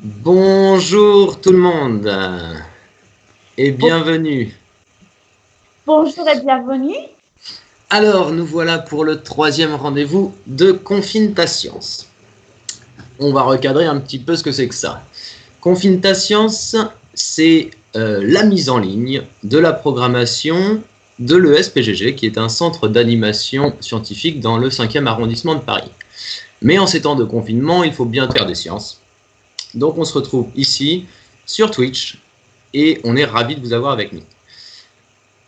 Bonjour tout le monde et bienvenue. Bonjour et bienvenue. Alors, nous voilà pour le troisième rendez-vous de Confine ta science. On va recadrer un petit peu ce que c'est que ça. Confine ta science, c'est la mise en ligne de la programmation de l'ESPGG, qui est un centre d'animation scientifique dans le 5e arrondissement de Paris. Mais en ces temps de confinement, il faut bien faire des sciences. Donc on se retrouve ici sur Twitch et on est ravis de vous avoir avec nous.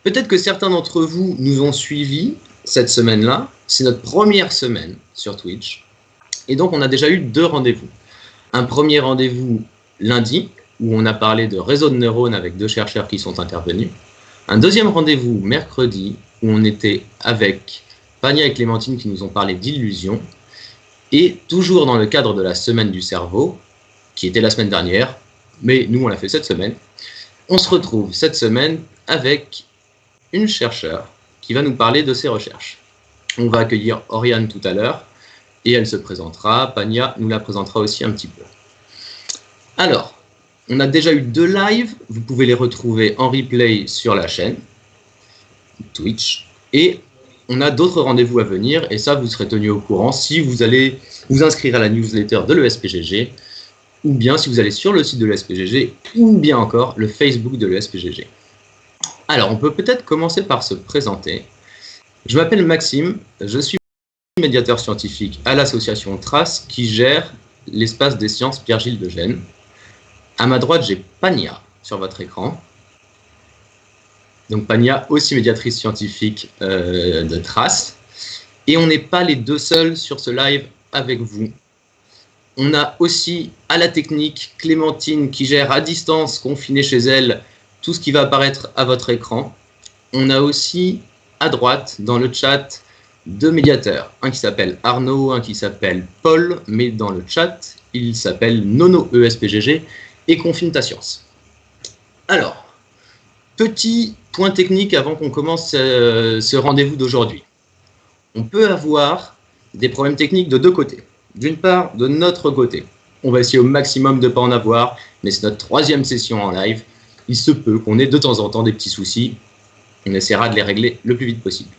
Peut-être que certains d'entre vous nous ont suivis cette semaine-là. C'est notre première semaine sur Twitch. Et donc on a déjà eu 2 rendez-vous. Un premier rendez-vous lundi, où on a parlé de réseaux de neurones avec 2 chercheurs qui sont intervenus. Un deuxième rendez-vous mercredi, où on était avec Pania et Clémentine qui nous ont parlé d'illusions. Et toujours dans le cadre de la semaine du cerveau, qui était la semaine dernière, mais nous on l'a fait cette semaine, on se retrouve cette semaine avec une chercheure qui va nous parler de ses recherches. On va accueillir Oriane tout à l'heure, et elle se présentera, Pania nous la présentera aussi un petit peu. Alors, on a déjà eu 2 lives, vous pouvez les retrouver en replay sur la chaîne Twitch, et on a d'autres rendez-vous à venir, et ça vous serez tenu au courant si vous allez vous inscrire à la newsletter de l'ESPGG, ou bien si vous allez sur le site de l'ESPGG, ou bien encore le Facebook de l'ESPGG. Alors, on peut peut-être commencer par se présenter. Je m'appelle Maxime, je suis médiateur scientifique à l'association Trace qui gère l'espace des sciences Pierre-Gilles de Gênes. À ma droite, j'ai Pania sur votre écran. Donc Pania, aussi médiatrice scientifique de Trace. Et on n'est pas les 2 seuls sur ce live avec vous. On a aussi à la technique Clémentine qui gère à distance, confinée chez elle, tout ce qui va apparaître à votre écran. On a aussi à droite dans le chat 2 médiateurs, un qui s'appelle Arnaud, un qui s'appelle Paul, mais dans le chat, il s'appelle Nono ESPGG et Confine ta science. Alors, petit point technique avant qu'on commence ce rendez-vous d'aujourd'hui. On peut avoir des problèmes techniques de 2 côtés. D'une part, de notre côté, on va essayer au maximum de ne pas en avoir, mais c'est notre 3e session en live. Il se peut qu'on ait de temps en temps des petits soucis. On essaiera de les régler le plus vite possible.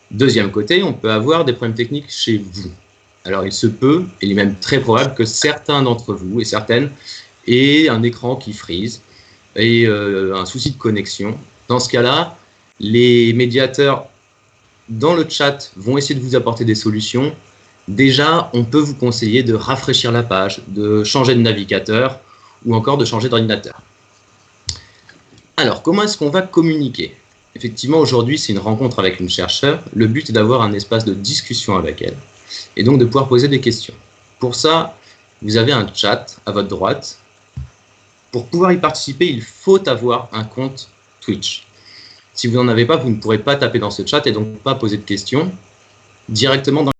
Deuxième côté, on peut avoir des problèmes techniques chez vous. Alors il se peut, et il est même très probable que certains d'entre vous et certaines aient un écran qui freeze et un souci de connexion. Dans ce cas-là, les médiateurs dans le chat vont essayer de vous apporter des solutions. Déjà, on peut vous conseiller de rafraîchir la page, de changer de navigateur ou encore de changer d'ordinateur. Alors, comment est-ce qu'on va communiquer ? Effectivement, aujourd'hui, c'est une rencontre avec une chercheure. Le but est d'avoir un espace de discussion avec elle et donc de pouvoir poser des questions. Pour ça, vous avez un chat à votre droite. Pour pouvoir y participer, il faut avoir un compte Twitch. Si vous n'en avez pas, vous ne pourrez pas taper dans ce chat et donc pas poser de questions directement dans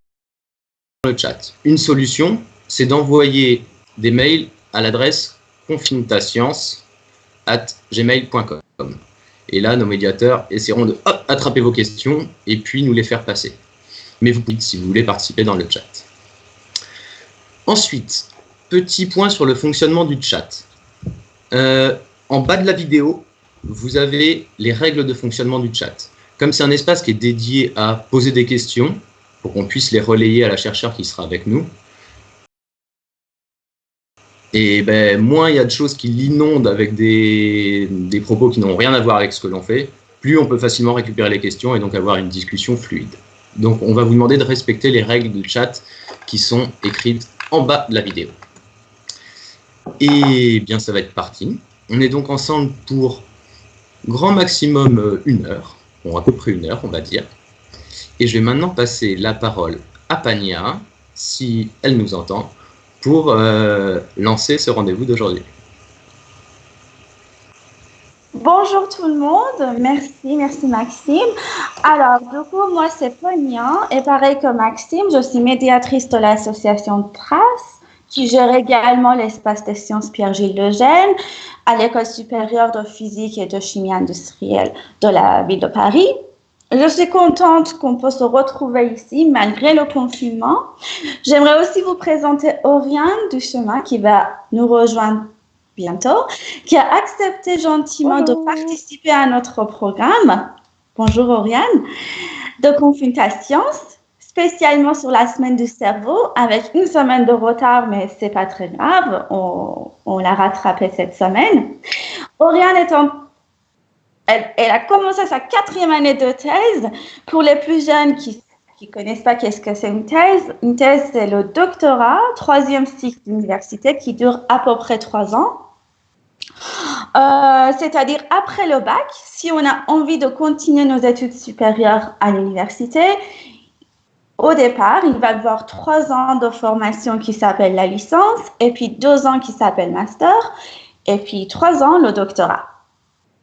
le chat. Une solution, c'est d'envoyer des mails à l'adresse confinetascience@gmail.com. Et là, nos médiateurs essaieront de attraper vos questions et puis nous les faire passer. Mais vous pouvez, si vous voulez, participer dans le chat. Ensuite, petit point sur le fonctionnement du chat. En bas de la vidéo, vous avez les règles de fonctionnement du chat. Comme c'est un espace qui est dédié à poser des questions, pour qu'on puisse les relayer à la chercheure qui sera avec nous. Et moins il y a de choses qui l'inondent avec des propos qui n'ont rien à voir avec ce que l'on fait, plus on peut facilement récupérer les questions et donc avoir une discussion fluide. Donc on va vous demander de respecter les règles du chat qui sont écrites en bas de la vidéo. Et bien ça va être parti. On est donc ensemble pour grand maximum 1 heure, bon à peu près 1 heure on va dire. Et je vais maintenant passer la parole à Pania, si elle nous entend, pour lancer ce rendez-vous d'aujourd'hui. Bonjour tout le monde, merci Maxime. Alors, du coup, moi c'est Pania, et pareil que Maxime, je suis médiatrice de l'association Trace, qui gère également l'espace des sciences Pierre-Gilles de Gênes à l'École supérieure de physique et de chimie industrielle de la ville de Paris. Je suis contente qu'on peut se retrouver ici malgré le confinement. J'aimerais aussi vous présenter Oriane Duchemin qui va nous rejoindre bientôt, qui a accepté gentiment de participer à notre programme. Bonjour Oriane, de Confintation, spécialement sur la semaine du cerveau, avec une semaine de retard, mais c'est pas très grave, on l'a rattrapé cette semaine. Oriane elle a commencé sa 4e année de thèse. Pour les plus jeunes qui ne connaissent pas qu'est-ce que c'est une thèse, c'est le doctorat, 3e cycle d'université qui dure à peu près 3 ans. C'est-à-dire après le bac, si on a envie de continuer nos études supérieures à l'université, au départ, il va y avoir 3 ans de formation qui s'appelle la licence, et puis 2 ans qui s'appelle master, et puis 3 ans le doctorat.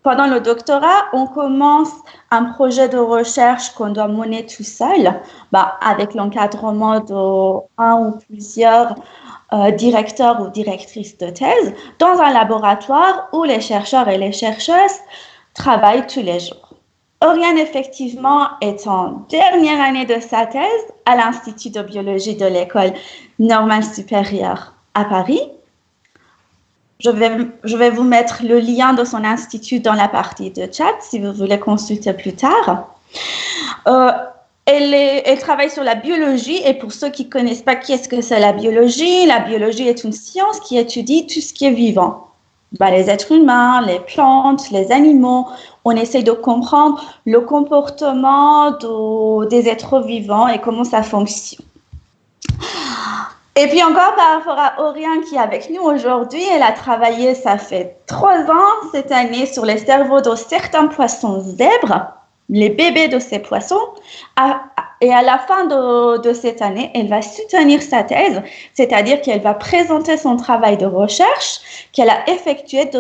Pendant le doctorat, on commence un projet de recherche qu'on doit mener tout seul, avec l'encadrement d'un ou plusieurs directeurs ou directrices de thèse, dans un laboratoire où les chercheurs et les chercheuses travaillent tous les jours. Oriane, effectivement, est en dernière année de sa thèse à l'Institut de biologie de l'École normale supérieure à Paris. Je vais vous mettre le lien de son institut dans la partie de chat si vous voulez consulter plus tard. Elle travaille sur la biologie et pour ceux qui ne connaissent pas qu'est-ce que c'est la biologie est une science qui étudie tout ce qui est vivant. Les êtres humains, les plantes, les animaux, on essaie de comprendre le comportement des êtres vivants et comment ça fonctionne. Et puis encore par rapport à Oriane qui est avec nous aujourd'hui, elle a travaillé, ça fait 3 ans cette année, sur les cerveaux de certains poissons zèbres, les bébés de ces poissons. Et à la fin de cette année, elle va soutenir sa thèse, c'est-à-dire qu'elle va présenter son travail de recherche qu'elle a effectué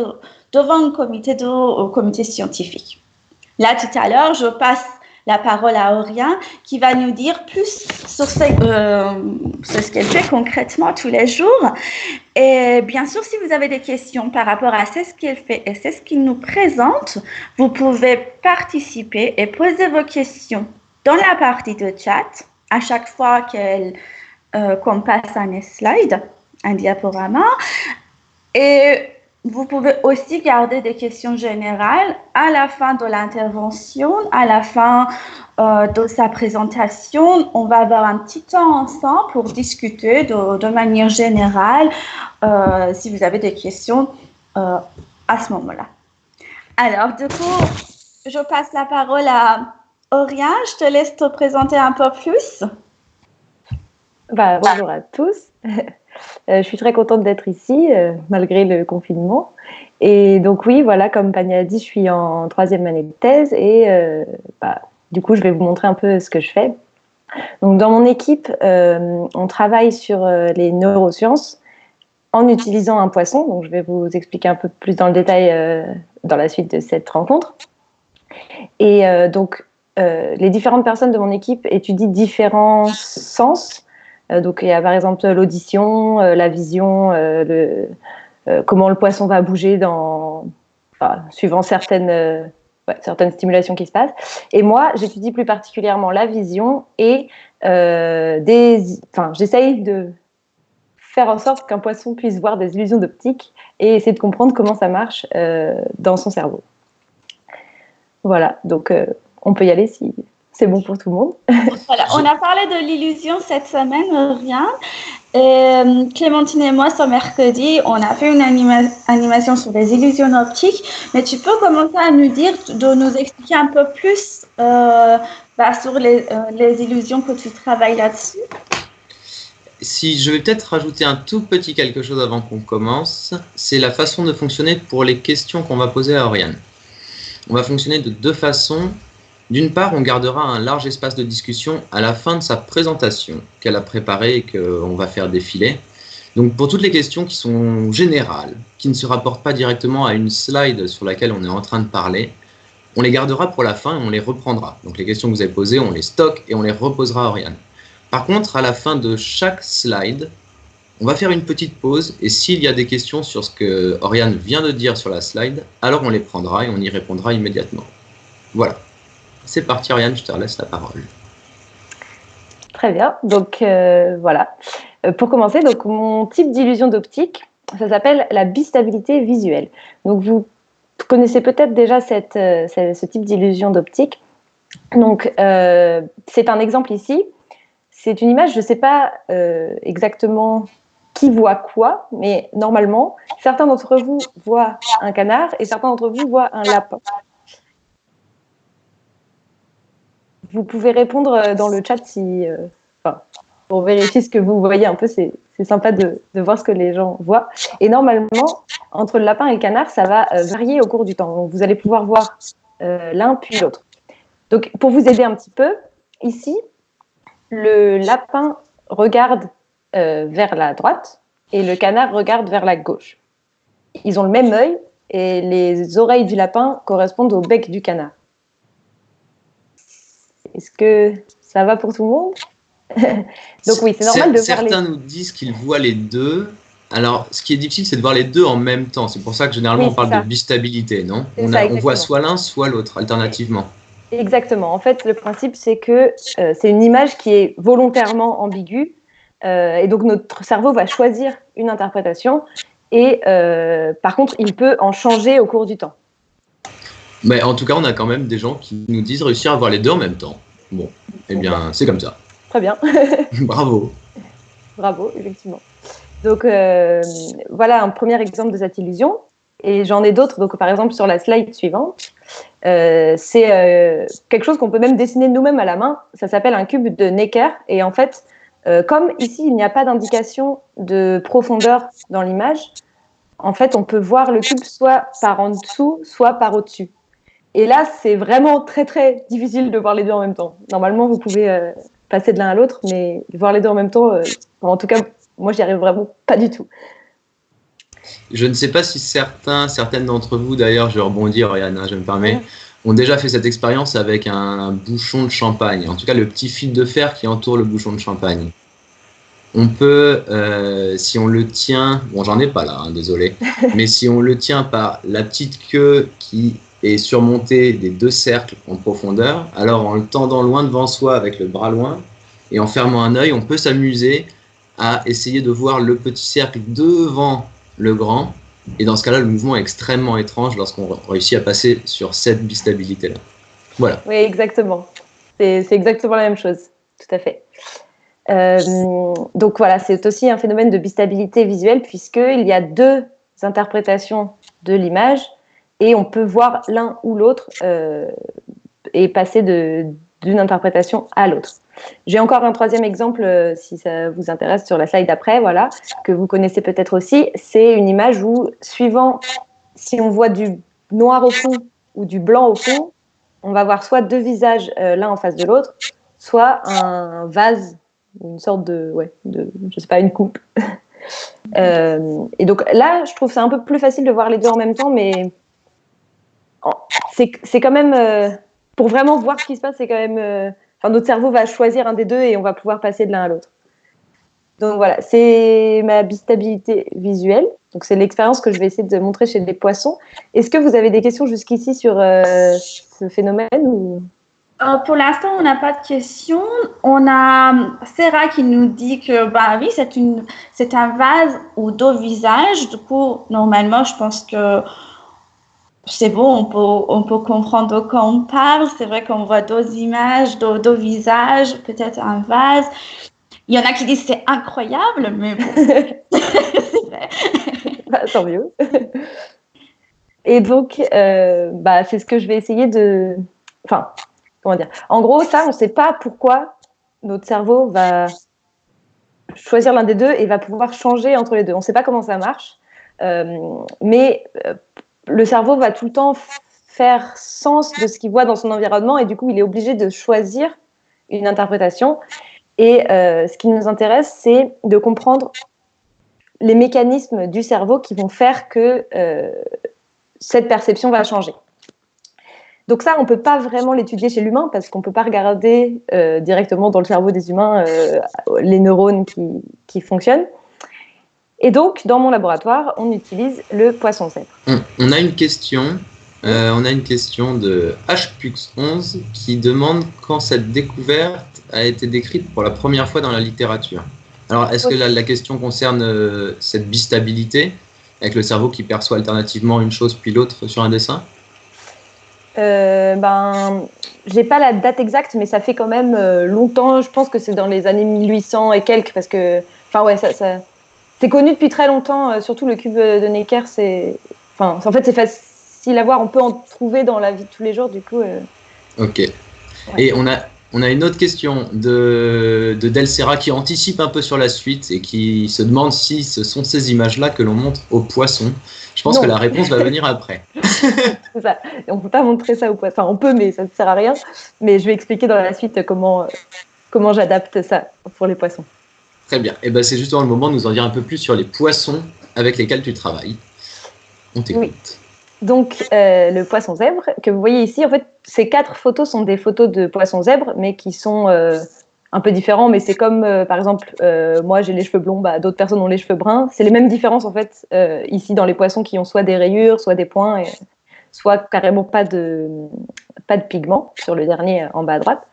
devant un comité scientifique. Là, tout à l'heure, je passe la parole à Oriane qui va nous dire plus sur ce qu'elle fait concrètement tous les jours. Et bien sûr, si vous avez des questions par rapport à ce qu'elle fait et ce qu'il nous présente, vous pouvez participer et poser vos questions dans la partie de chat à chaque fois qu'on passe un slide, un diaporama. Et vous pouvez aussi garder des questions générales à la fin de l'intervention, à la fin de sa présentation. On va avoir un petit temps ensemble pour discuter de manière générale si vous avez des questions à ce moment-là. Alors, du coup, je passe la parole à Oriane. Je te laisse te présenter un peu plus. Bonjour à tous. Je suis très contente d'être ici, malgré le confinement. Et donc oui, voilà, comme Pania a dit, je suis en 3e année de thèse et du coup, je vais vous montrer un peu ce que je fais. Donc dans mon équipe, on travaille sur les neurosciences en utilisant un poisson. Donc je vais vous expliquer un peu plus dans le détail dans la suite de cette rencontre. Et les différentes personnes de mon équipe étudient différents sens. Donc il y a par exemple l'audition, la vision, comment le poisson va bouger suivant certaines stimulations qui se passent. Et moi, j'étudie plus particulièrement la vision et j'essaye de faire en sorte qu'un poisson puisse voir des illusions d'optique et essayer de comprendre comment ça marche dans son cerveau. Voilà, donc on peut y aller si c'est bon pour tout le monde. Voilà, on a parlé de l'illusion cette semaine, Oriane. Clémentine et moi, ce mercredi, on a fait une animation sur les illusions optiques. Mais tu peux commencer à nous nous expliquer un peu plus sur les illusions que tu travailles là-dessus? Si je vais peut-être rajouter un tout petit quelque chose avant qu'on commence, c'est la façon de fonctionner pour les questions qu'on va poser à Oriane. On va fonctionner de 2 façons. D'une part, on gardera un large espace de discussion à la fin de sa présentation qu'elle a préparée et qu'on va faire défiler. Donc pour toutes les questions qui sont générales, qui ne se rapportent pas directement à une slide sur laquelle on est en train de parler, on les gardera pour la fin et on les reprendra. Donc les questions que vous avez posées, on les stocke et on les reposera à Oriane. Par contre, à la fin de chaque slide, on va faire une petite pause et s'il y a des questions sur ce que Oriane vient de dire sur la slide, alors on les prendra et on y répondra immédiatement. Voilà. C'est parti, Ariane, je te laisse la parole. Très bien. Donc, voilà. Pour commencer, donc, mon type d'illusion d'optique, ça s'appelle la bistabilité visuelle. Donc, vous connaissez peut-être déjà ce type d'illusion d'optique. Donc, c'est un exemple ici. C'est une image, je ne sais pas exactement qui voit quoi, mais normalement, certains d'entre vous voient un canard et certains d'entre vous voient un lapin. Vous pouvez répondre dans le chat pour vérifier ce que vous voyez un peu. C'est sympa de voir ce que les gens voient. Et normalement, entre le lapin et le canard, ça va varier au cours du temps. Donc, vous allez pouvoir voir l'un puis l'autre. Donc, pour vous aider un petit peu, ici, le lapin regarde vers la droite et le canard regarde vers la gauche. Ils ont le même œil et les oreilles du lapin correspondent au bec du canard. Est-ce que ça va pour tout le monde? Donc oui, c'est normal de voir Certains nous disent qu'ils voient les deux. Alors, ce qui est difficile, c'est de voir les deux en même temps. C'est pour ça que généralement, on parle de bistabilité, non? On voit soit l'un, soit l'autre, alternativement. Exactement. En fait, le principe, c'est que c'est une image qui est volontairement ambiguë. Et donc, notre cerveau va choisir une interprétation. Et par contre, il peut en changer au cours du temps. Mais en tout cas, on a quand même des gens qui nous disent réussir à voir les deux en même temps. Bon, eh bien, c'est comme ça. Très bien. Bravo. Bravo, effectivement. Donc, voilà un premier exemple de cette illusion. Et j'en ai d'autres. Donc, par exemple, sur la slide suivante, c'est quelque chose qu'on peut même dessiner nous-mêmes à la main. Ça s'appelle un cube de Necker. Et en fait, comme ici, il n'y a pas d'indication de profondeur dans l'image, en fait, on peut voir le cube soit par en dessous, soit par au-dessus. Et là, c'est vraiment très, très difficile de voir les deux en même temps. Normalement, vous pouvez passer de l'un à l'autre, mais voir les deux en même temps, en tout cas, moi, j'y arrive vraiment pas du tout. Je ne sais pas si certaines d'entre vous, d'ailleurs, je vais rebondir, Ariane, je me permets, ont déjà fait cette expérience avec un bouchon de champagne. En tout cas, le petit fil de fer qui entoure le bouchon de champagne. On peut, si on le tient, bon, j'en ai pas là, désolé, mais si on le tient par la petite queue qui est surmontée des deux cercles en profondeur, alors en le tendant loin devant soi avec le bras loin et en fermant un œil, on peut s'amuser à essayer de voir le petit cercle devant le grand. Et dans ce cas-là, le mouvement est extrêmement étrange lorsqu'on réussit à passer sur cette bistabilité-là. Voilà. Oui, exactement. C'est exactement la même chose. Tout à fait. Donc voilà, c'est aussi un phénomène de bistabilité visuelle puisqu'il y a deux interprétations de l'image et on peut voir l'un ou l'autre et passer d'une interprétation à l'autre. J'ai encore un troisième exemple, si ça vous intéresse, sur la slide d'après, voilà, que vous connaissez peut-être aussi. C'est une image où, suivant si on voit du noir au fond ou du blanc au fond, on va voir soit deux visages l'un en face de l'autre, soit un vase, une sorte je sais pas, une coupe. Et donc là, je trouve c'est un peu plus facile de voir les deux en même temps, mais c'est quand même, pour vraiment voir ce qui se passe, c'est quand même... notre cerveau va choisir un des deux et on va pouvoir passer de l'un à l'autre. Donc voilà, c'est ma bistabilité visuelle. Donc c'est l'expérience que je vais essayer de montrer chez les poissons. Est-ce que vous avez des questions jusqu'ici sur ce phénomène ou... Pour l'instant, on n'a pas de questions. On a Sarah qui nous dit que bah oui, c'est un vase ou deux visages. Du coup, normalement, je pense que c'est bon, on peut comprendre de quoi on parle. C'est vrai qu'on voit deux images, deux visages, peut-être un vase. Il y en a qui disent c'est incroyable, mais bon, c'est vrai. Bah, tant mieux. Et donc, c'est ce que je vais essayer de... Enfin, comment dire? En gros, ça, on ne sait pas pourquoi notre cerveau va choisir l'un des deux et va pouvoir changer entre les deux. On ne sait pas comment ça marche, mais le cerveau va tout le temps faire sens de ce qu'il voit dans son environnement et du coup, il est obligé de choisir une interprétation. Et ce qui nous intéresse, c'est de comprendre les mécanismes du cerveau qui vont faire que cette perception va changer. Donc ça, on ne peut pas vraiment l'étudier chez l'humain parce qu'on ne peut pas regarder directement dans le cerveau des humains les neurones qui fonctionnent. Et donc, dans mon laboratoire, on utilise le poisson zèbre. On a une question On a une question de HPux11 qui demande quand cette découverte a été décrite pour la première fois dans la littérature. Alors, est-ce que la question concerne cette bistabilité, avec le cerveau qui perçoit alternativement une chose puis l'autre sur un dessin? J'ai pas la date exacte, mais ça fait quand même longtemps. Je pense que c'est dans les années 1800 et quelques, parce que, enfin ouais, c'est connu depuis très longtemps. Surtout le cube de Necker, en fait, c'est facile à voir. On peut en trouver dans la vie de tous les jours, du coup. Ok. Ouais. Et on a une autre question de Delsera qui anticipe un peu sur la suite et qui se demande si ce sont ces images-là que l'on montre aux poissons. Je pense que la réponse va venir après. C'est ça. On peut pas montrer ça aux poissons. Enfin, on peut, mais ça ne sert à rien. Mais je vais expliquer dans la suite comment j'adapte ça pour les poissons. Très bien. Et ben c'est justement le moment de nous en dire un peu plus sur les poissons avec lesquels tu travailles. On t'écoute. Oui. Donc, le poisson zèbre que vous voyez ici, en fait, ces 4 photos sont des photos de poissons zèbres, mais qui sont un peu différents. Mais c'est comme, par exemple, moi j'ai les cheveux blonds, d'autres personnes ont les cheveux bruns. C'est les mêmes différences, en fait, ici dans les poissons qui ont soit des rayures, soit des points, soit carrément pas de pigments, sur le dernier en bas à droite.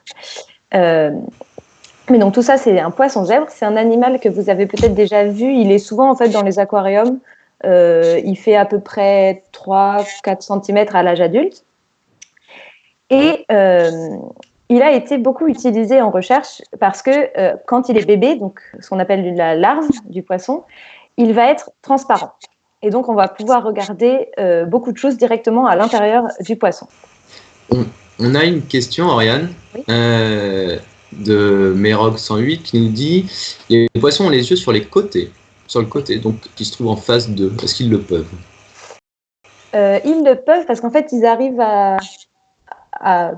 Mais donc tout ça, c'est un poisson zèbre. C'est un animal que vous avez peut-être déjà vu. Il est souvent en fait dans les aquariums. Il fait à peu près 3-4 cm à l'âge adulte. Et il a été beaucoup utilisé en recherche parce que quand il est bébé, donc ce qu'on appelle la larve du poisson, il va être transparent. Et donc on va pouvoir regarder beaucoup de choses directement à l'intérieur du poisson. On a une question, Oriane, Oui. de Merog 108 qui nous dit les poissons ont les yeux sur les côtés, sur le côté, donc qui se trouvent en face d'eux. Est-ce qu'ils le peuvent? Ils le peuvent parce qu'en fait, ils arrivent à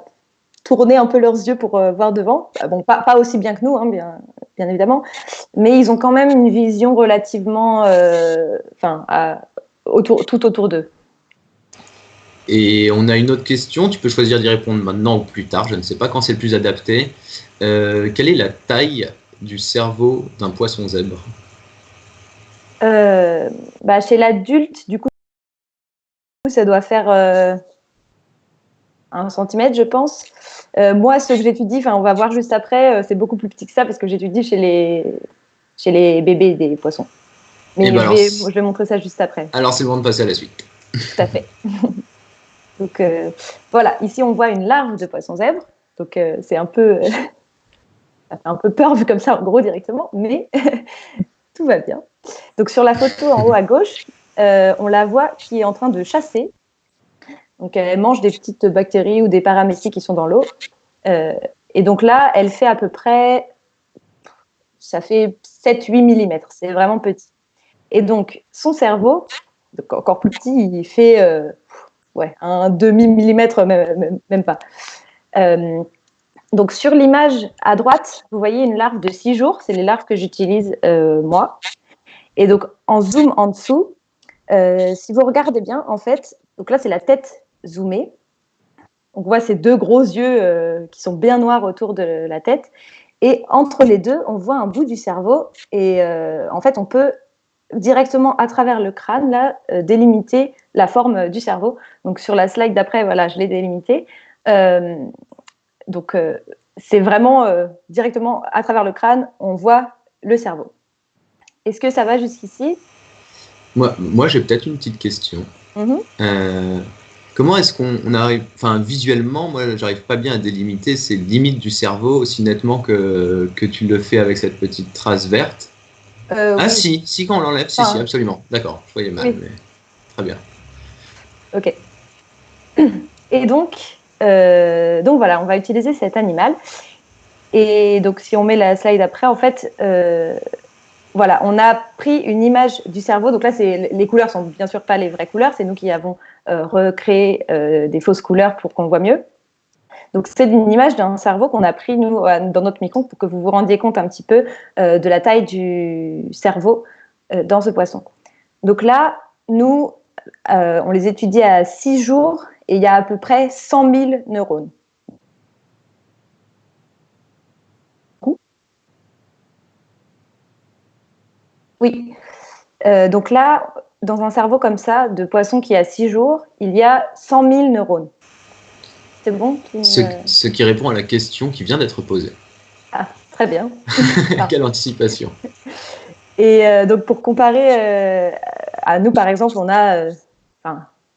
tourner un peu leurs yeux pour voir devant. Bon, pas aussi bien que nous, hein, bien évidemment, mais ils ont quand même une vision relativement, tout autour d'eux. Et on a une autre question, tu peux choisir d'y répondre maintenant ou plus tard, je ne sais pas quand c'est le plus adapté. Quelle est la taille du cerveau d'un poisson zèbre? Chez l'adulte, du coup, ça doit faire 1 centimètre, je pense. Moi, ce que j'étudie, on va voir juste après, c'est beaucoup plus petit que ça parce que j'étudie chez les bébés des poissons. Mais je vais montrer ça juste après. Alors, c'est le moment de passer à la suite. Tout à fait. Donc, voilà, ici, on voit une larve de poisson zèbre. Donc, c'est un peu... ça fait un peu peur vu comme ça, en gros, directement, mais tout va bien. Donc, sur la photo en haut à gauche, on la voit qui est en train de chasser. Donc, elle mange des petites bactéries ou des paramécies qui sont dans l'eau. Et donc là, elle fait à peu près, ça fait 7-8 mm. C'est vraiment petit. Et donc, son cerveau, donc encore plus petit, il fait un demi-millimètre, même pas. Donc, sur l'image à droite, vous voyez une larve de 6 jours. C'est les larves que j'utilise moi. Et donc, en zoom en dessous, si vous regardez bien, en fait, donc là, c'est la tête zoomée. On voit ces 2 gros yeux qui sont bien noirs autour de la tête. Et entre les deux, on voit un bout du cerveau. Et en fait, on peut directement, à travers le crâne, là, délimiter la forme du cerveau. Donc, sur la slide d'après, voilà, je l'ai délimité. Donc, c'est vraiment directement à travers le crâne, on voit le cerveau. Est-ce que ça va jusqu'ici? Moi j'ai peut-être une petite question. Comment est-ce qu'on arrive, visuellement, moi j'arrive pas bien à délimiter ces limites du cerveau aussi nettement que tu le fais avec cette petite trace verte? Oui. Si, quand on l'enlève, si, absolument. D'accord, je voyais mal, oui. Mais très bien. Ok. Et donc voilà, on va utiliser cet animal. Et donc, si on met la slide après, en fait, voilà, on a pris une image du cerveau. Donc là, les couleurs sont bien sûr pas les vraies couleurs. C'est nous qui avons recréé des fausses couleurs pour qu'on voit mieux. Donc, c'est une image d'un cerveau qu'on a pris, nous, dans notre micron, pour que vous vous rendiez compte un petit peu de la taille du cerveau dans ce poisson. Donc là, nous, on les étudie à 6 jours et il y a à peu près 100 000 neurones. Oui. Donc là, dans un cerveau comme ça, de poisson qui a 6 jours, il y a 100 000 neurones. C'est bon? Ce qui répond à la question qui vient d'être posée. Ah, très bien. Quelle anticipation. Et donc, pour comparer à nous, par exemple, on a...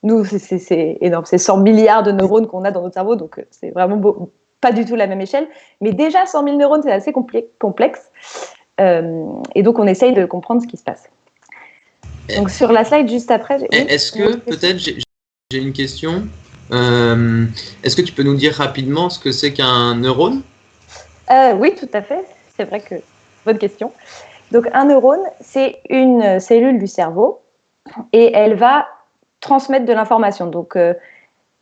nous, c'est énorme. C'est 100 milliards de neurones qu'on a dans notre cerveau, donc c'est vraiment pas du tout la même échelle. Mais déjà, 100 000 neurones, c'est assez complexe. Et donc, on essaye de comprendre ce qui se passe. Donc, sur la slide juste après... Est-ce que, peut-être, j'ai une question. Est-ce que tu peux nous dire rapidement ce que c'est qu'un neurone? Oui, tout à fait. C'est vrai que... Bonne question. Donc, un neurone, c'est une cellule du cerveau et elle va transmettre de l'information. Donc,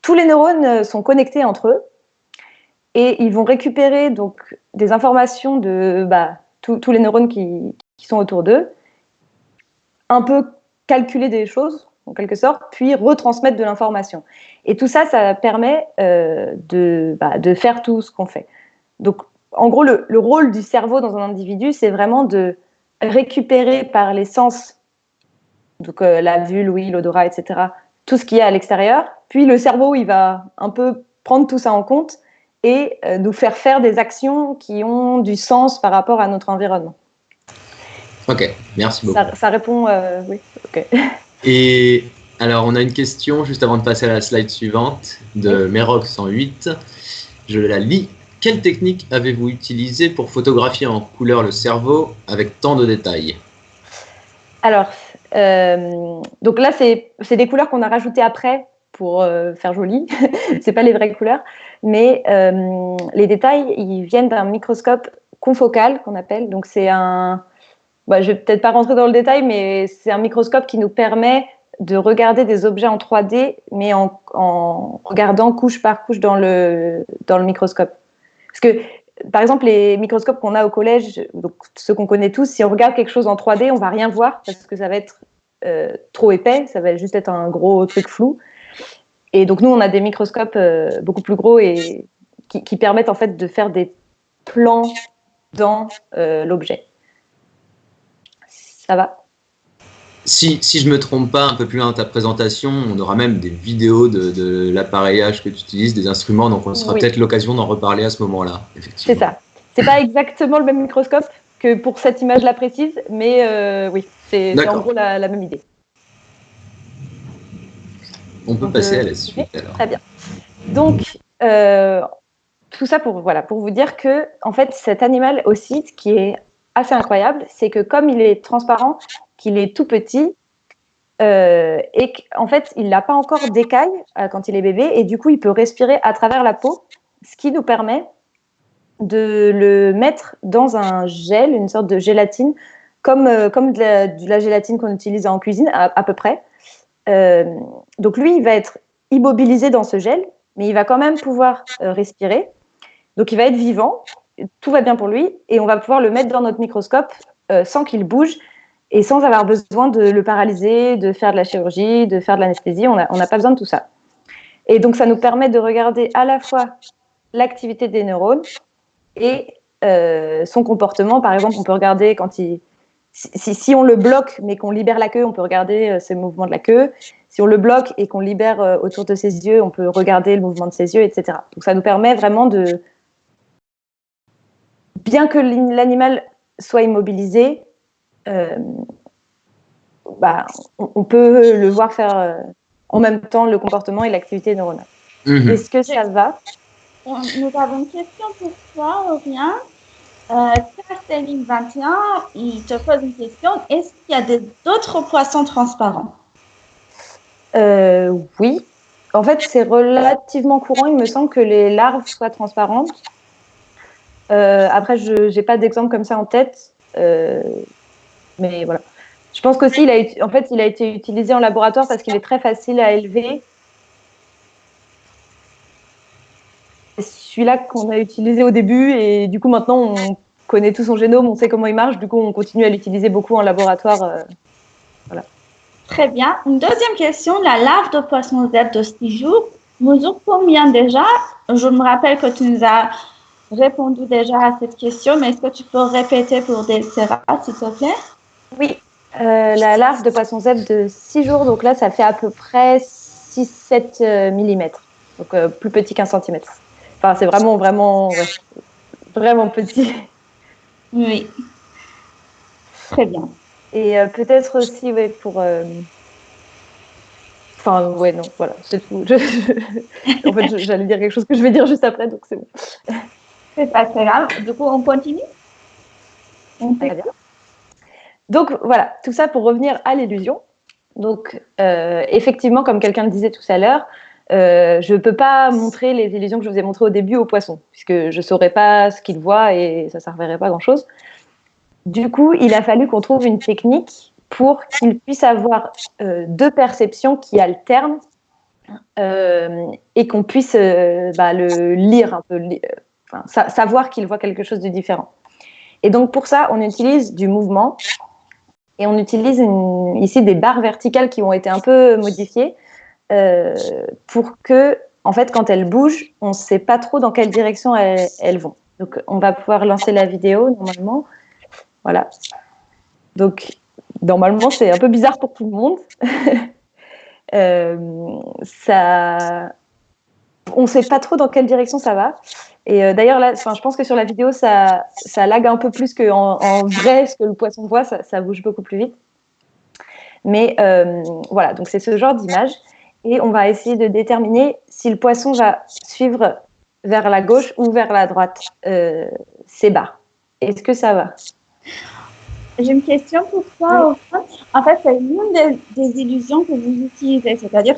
tous les neurones sont connectés entre eux et ils vont récupérer donc, des informations de tous les neurones qui sont autour d'eux, un peu calculer des choses, en quelque sorte, puis retransmettre de l'information. Et tout ça, ça permet de faire tout ce qu'on fait. Donc, en gros, le rôle du cerveau dans un individu, c'est vraiment de récupérer par les sens, donc la vue, l'ouïe, l'odorat, etc., tout ce qu'il y a à l'extérieur. Puis le cerveau, il va un peu prendre tout ça en compte et nous faire des actions qui ont du sens par rapport à notre environnement. Ok, merci beaucoup. Ça répond, oui, ok. Et alors, on a une question juste avant de passer à la slide suivante de Merok108. Je la lis. Quelle technique avez-vous utilisée pour photographier en couleur le cerveau avec tant de détails? Alors, donc là, c'est des couleurs qu'on a rajoutées après pour faire joli. C'est pas les vraies couleurs, mais les détails, ils viennent d'un microscope confocal qu'on appelle. Donc c'est je vais peut-être pas rentrer dans le détail, mais c'est un microscope qui nous permet de regarder des objets en 3D, mais en regardant couche par couche dans le microscope. Parce que, par exemple, les microscopes qu'on a au collège, donc ceux qu'on connaît tous, si on regarde quelque chose en 3D, on va rien voir parce que ça va être trop épais, ça va juste être un gros truc flou. Et donc, nous, on a des microscopes beaucoup plus gros et qui permettent en fait de faire des plans dans l'objet. Ça va? Si je ne me trompe pas, un peu plus loin dans ta présentation, on aura même des vidéos de l'appareillage que tu utilises, des instruments, donc on aura peut-être l'occasion d'en reparler à ce moment-là. C'est ça. C'est pas exactement le même microscope que pour cette image-là précise, mais oui, c'est en gros la même idée. On peut passer à la suite alors. Très bien. Donc, tout ça pour vous dire que, en fait, cet animal aussi, ce qui est assez incroyable, c'est que comme il est transparent, qu'il est tout petit, et qu'en fait, il n'a pas encore d'écailles quand il est bébé, et du coup, il peut respirer à travers la peau, ce qui nous permet de le mettre dans un gel, une sorte de gélatine, comme de la gélatine qu'on utilise en cuisine, à peu près. Donc lui, il va être immobilisé dans ce gel, mais il va quand même pouvoir respirer. Donc il va être vivant, tout va bien pour lui, et on va pouvoir le mettre dans notre microscope sans qu'il bouge et sans avoir besoin de le paralyser, de faire de la chirurgie, de faire de l'anesthésie. On n'a pas besoin de tout ça. Et donc ça nous permet de regarder à la fois l'activité des neurones et son comportement. Par exemple, on peut regarder si on le bloque mais qu'on libère la queue, on peut regarder ses mouvements de la queue. Si on le bloque et qu'on libère autour de ses yeux, on peut regarder le mouvement de ses yeux, etc. Donc ça nous permet vraiment de... Bien que l'animal soit immobilisé, on peut le voir faire en même temps le comportement et l'activité neuronale. Est-ce que ça va? Nous avons une question pour toi, Aurélien. Castelline21, il te pose une question. Est-ce qu'il y a d'autres poissons transparents? Oui. En fait, c'est relativement courant. Il me semble que les larves soient transparentes. Après, je n'ai pas d'exemple comme ça en tête. Mais voilà. Je pense qu'aussi, il a été utilisé en laboratoire parce qu'il est très facile à élever. Celui-là qu'on a utilisé au début et du coup maintenant on connaît tout son génome, on sait comment il marche, du coup on continue à l'utiliser beaucoup en laboratoire. Voilà. Très bien. Une deuxième question, la larve de poisson zèbre de 6 jours mesure combien déjà? Je me rappelle que tu nous as répondu déjà à cette question, mais est-ce que tu peux répéter pour Delcera, s'il te plaît? Oui. La larve de poisson zèbre de 6 jours, donc là, ça fait à peu près 6-7 mm. Donc plus petit qu'un centimètre. Enfin, c'est vraiment, vraiment, ouais, vraiment petit. Oui. Très bien. Et peut-être aussi, ouais, pour... Enfin, ouais, non, voilà, c'est tout. En fait, j'allais dire quelque chose que je vais dire juste après, donc c'est bon. C'est pas très grave. Du coup, on continue? Très bien. Donc, voilà, tout ça pour revenir à l'illusion. Donc, effectivement, comme quelqu'un le disait tout à l'heure, je ne peux pas montrer les illusions que je vous ai montrées au début aux poissons, puisque je ne saurais pas ce qu'ils voient et ça ne servirait pas à grand-chose. Du coup, il a fallu qu'on trouve une technique pour qu'ils puissent avoir deux perceptions qui alternent et qu'on puisse le lire un peu, savoir qu'ils voient quelque chose de différent. Et donc, pour ça, on utilise du mouvement et on utilise ici des barres verticales qui ont été un peu modifiées pour que, en fait, quand elles bougent, on ne sait pas trop dans quelle direction elles vont. Donc, on va pouvoir lancer la vidéo normalement. Voilà. Donc, normalement, c'est un peu bizarre pour tout le monde. On ne sait pas trop dans quelle direction ça va. Et d'ailleurs, là, je pense que sur la vidéo, ça lag un peu plus qu'en vrai, ce que le poisson voit, ça bouge beaucoup plus vite. Mais voilà, donc c'est ce genre d'image. Et on va essayer de déterminer si le poisson va suivre vers la gauche ou vers la droite ces barres. Est-ce que ça va? J'ai une question pour toi. Oui. En fait, c'est l'une des illusions que vous utilisez. C'est-à-dire,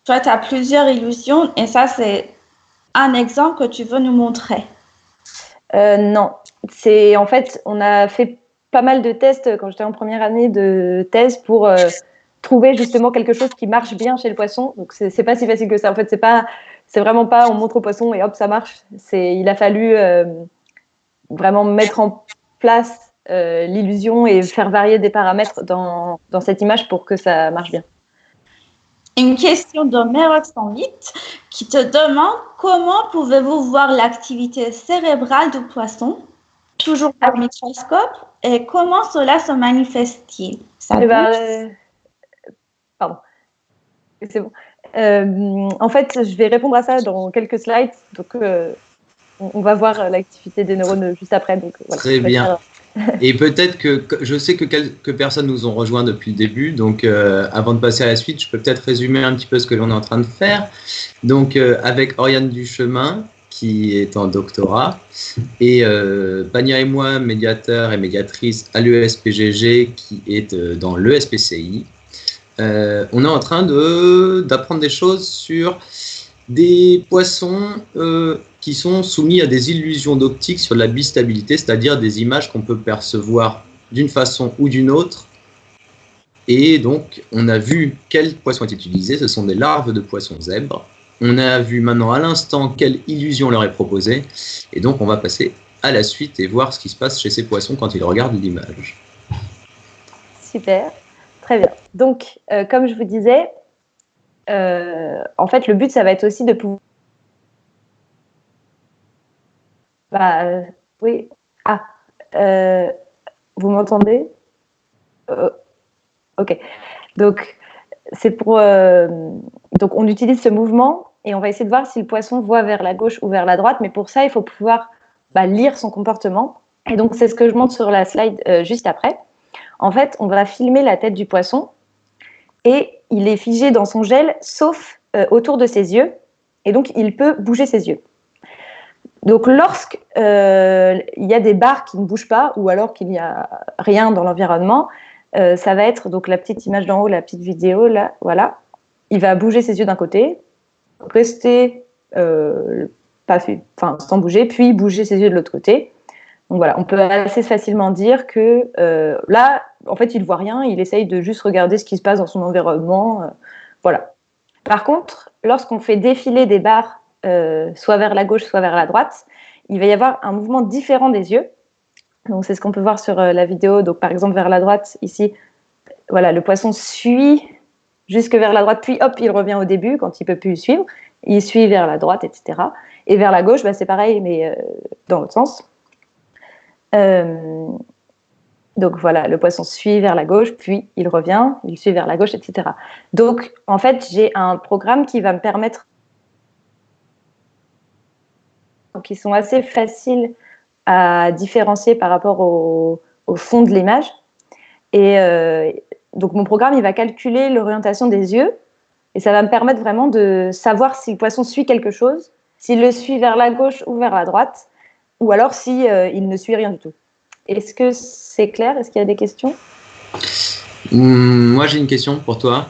toi, tu as plusieurs illusions et ça, c'est un exemple que tu veux nous montrer. Non. En fait, on a fait pas mal de tests quand j'étais en première année de thèse pour trouver justement quelque chose qui marche bien chez le poisson. Donc, c'est pas si facile que ça. En fait, c'est vraiment pas on montre au poisson et hop, ça marche. Il a fallu vraiment mettre en place l'illusion et faire varier des paramètres dans cette image pour que ça marche bien. Une question de Merox 108 qui te demande comment pouvez-vous voir l'activité cérébrale du poisson, toujours par microscope, et comment cela se manifeste-t-il? Pardon. C'est bon. En fait, je vais répondre à ça dans quelques slides. Donc, on va voir l'activité des neurones juste après. Donc, voilà, très bien. Et peut-être que je sais que quelques personnes nous ont rejoints depuis le début, donc avant de passer à la suite, je peux peut-être résumer un petit peu ce que l'on est en train de faire. Donc avec Oriane Duchemin, qui est en doctorat, et Pania et moi, médiateur et médiatrice à l'ESPGG, qui est dans l'ESPCI, on est en train d'apprendre des choses sur des poissons qui sont soumis à des illusions d'optique sur la bistabilité, c'est-à-dire des images qu'on peut percevoir d'une façon ou d'une autre. Et donc, on a vu quel poisson est utilisé, ce sont des larves de poissons zèbres. On a vu maintenant à l'instant quelle illusion leur est proposée. Et donc, on va passer à la suite et voir ce qui se passe chez ces poissons quand ils regardent l'image. Super, très bien. Donc, comme je vous disais, en fait, le but, ça va être aussi de pouvoir... oui. Ah, vous m'entendez? Ok. Donc, c'est pour... Donc, on utilise ce mouvement et on va essayer de voir si le poisson voit vers la gauche ou vers la droite. Mais pour ça, il faut pouvoir lire son comportement. Et donc, c'est ce que je montre sur la slide juste après. En fait, on va filmer la tête du poisson et il est figé dans son gel, sauf autour de ses yeux. Et donc, il peut bouger ses yeux. Donc, lorsqu'il y a des barres qui ne bougent pas ou alors qu'il n'y a rien dans l'environnement, ça va être donc la petite image d'en haut, la petite vidéo, là, voilà. Il va bouger ses yeux d'un côté, rester sans bouger, puis bouger ses yeux de l'autre côté. Donc voilà, on peut assez facilement dire que là, en fait, il ne voit rien, il essaye de juste regarder ce qui se passe dans son environnement. Voilà. Par contre, lorsqu'on fait défiler des barres, soit vers la gauche, soit vers la droite, il va y avoir un mouvement différent des yeux. Donc c'est ce qu'on peut voir sur la vidéo. Donc par exemple, vers la droite, ici, voilà, le poisson suit jusque vers la droite, puis hop, il revient au début quand il ne peut plus suivre. Il suit vers la droite, etc. Et vers la gauche, c'est pareil, mais dans l'autre sens. Donc voilà, le poisson suit vers la gauche, puis il revient, il suit vers la gauche, etc. Donc en fait, j'ai un programme qui va me permettre, qui sont assez faciles à différencier par rapport au fond de l'image. Et donc mon programme, il va calculer l'orientation des yeux et ça va me permettre vraiment de savoir si le poisson suit quelque chose, s'il le suit vers la gauche ou vers la droite, ou alors si il ne suit rien du tout. Est-ce que c'est clair? Est-ce qu'il y a des questions? Moi, j'ai une question pour toi.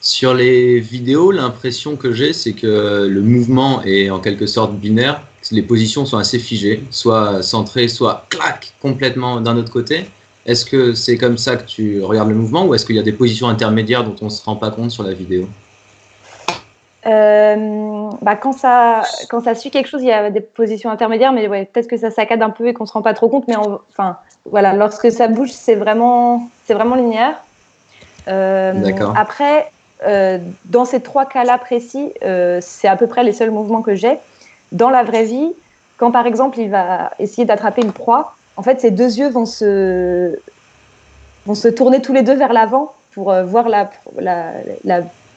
Sur les vidéos, l'impression que j'ai, c'est que le mouvement est en quelque sorte binaire. Les positions sont assez figées, soit centrées, soit clac, complètement d'un autre côté. Est-ce que c'est comme ça que tu regardes le mouvement ou est-ce qu'il y a des positions intermédiaires dont on ne se rend pas compte sur la vidéo? Quand ça suit quelque chose, il y a des positions intermédiaires, mais ouais, peut-être que ça saccade un peu et qu'on se rend pas trop compte. Mais voilà, lorsque ça bouge, c'est vraiment linéaire. D'accord. Après, dans ces 3 cas-là précis, c'est à peu près les seuls mouvements que j'ai. Dans la vraie vie, quand par exemple il va essayer d'attraper une proie, en fait, ses 2 yeux vont se tourner tous les 2 vers l'avant pour voir la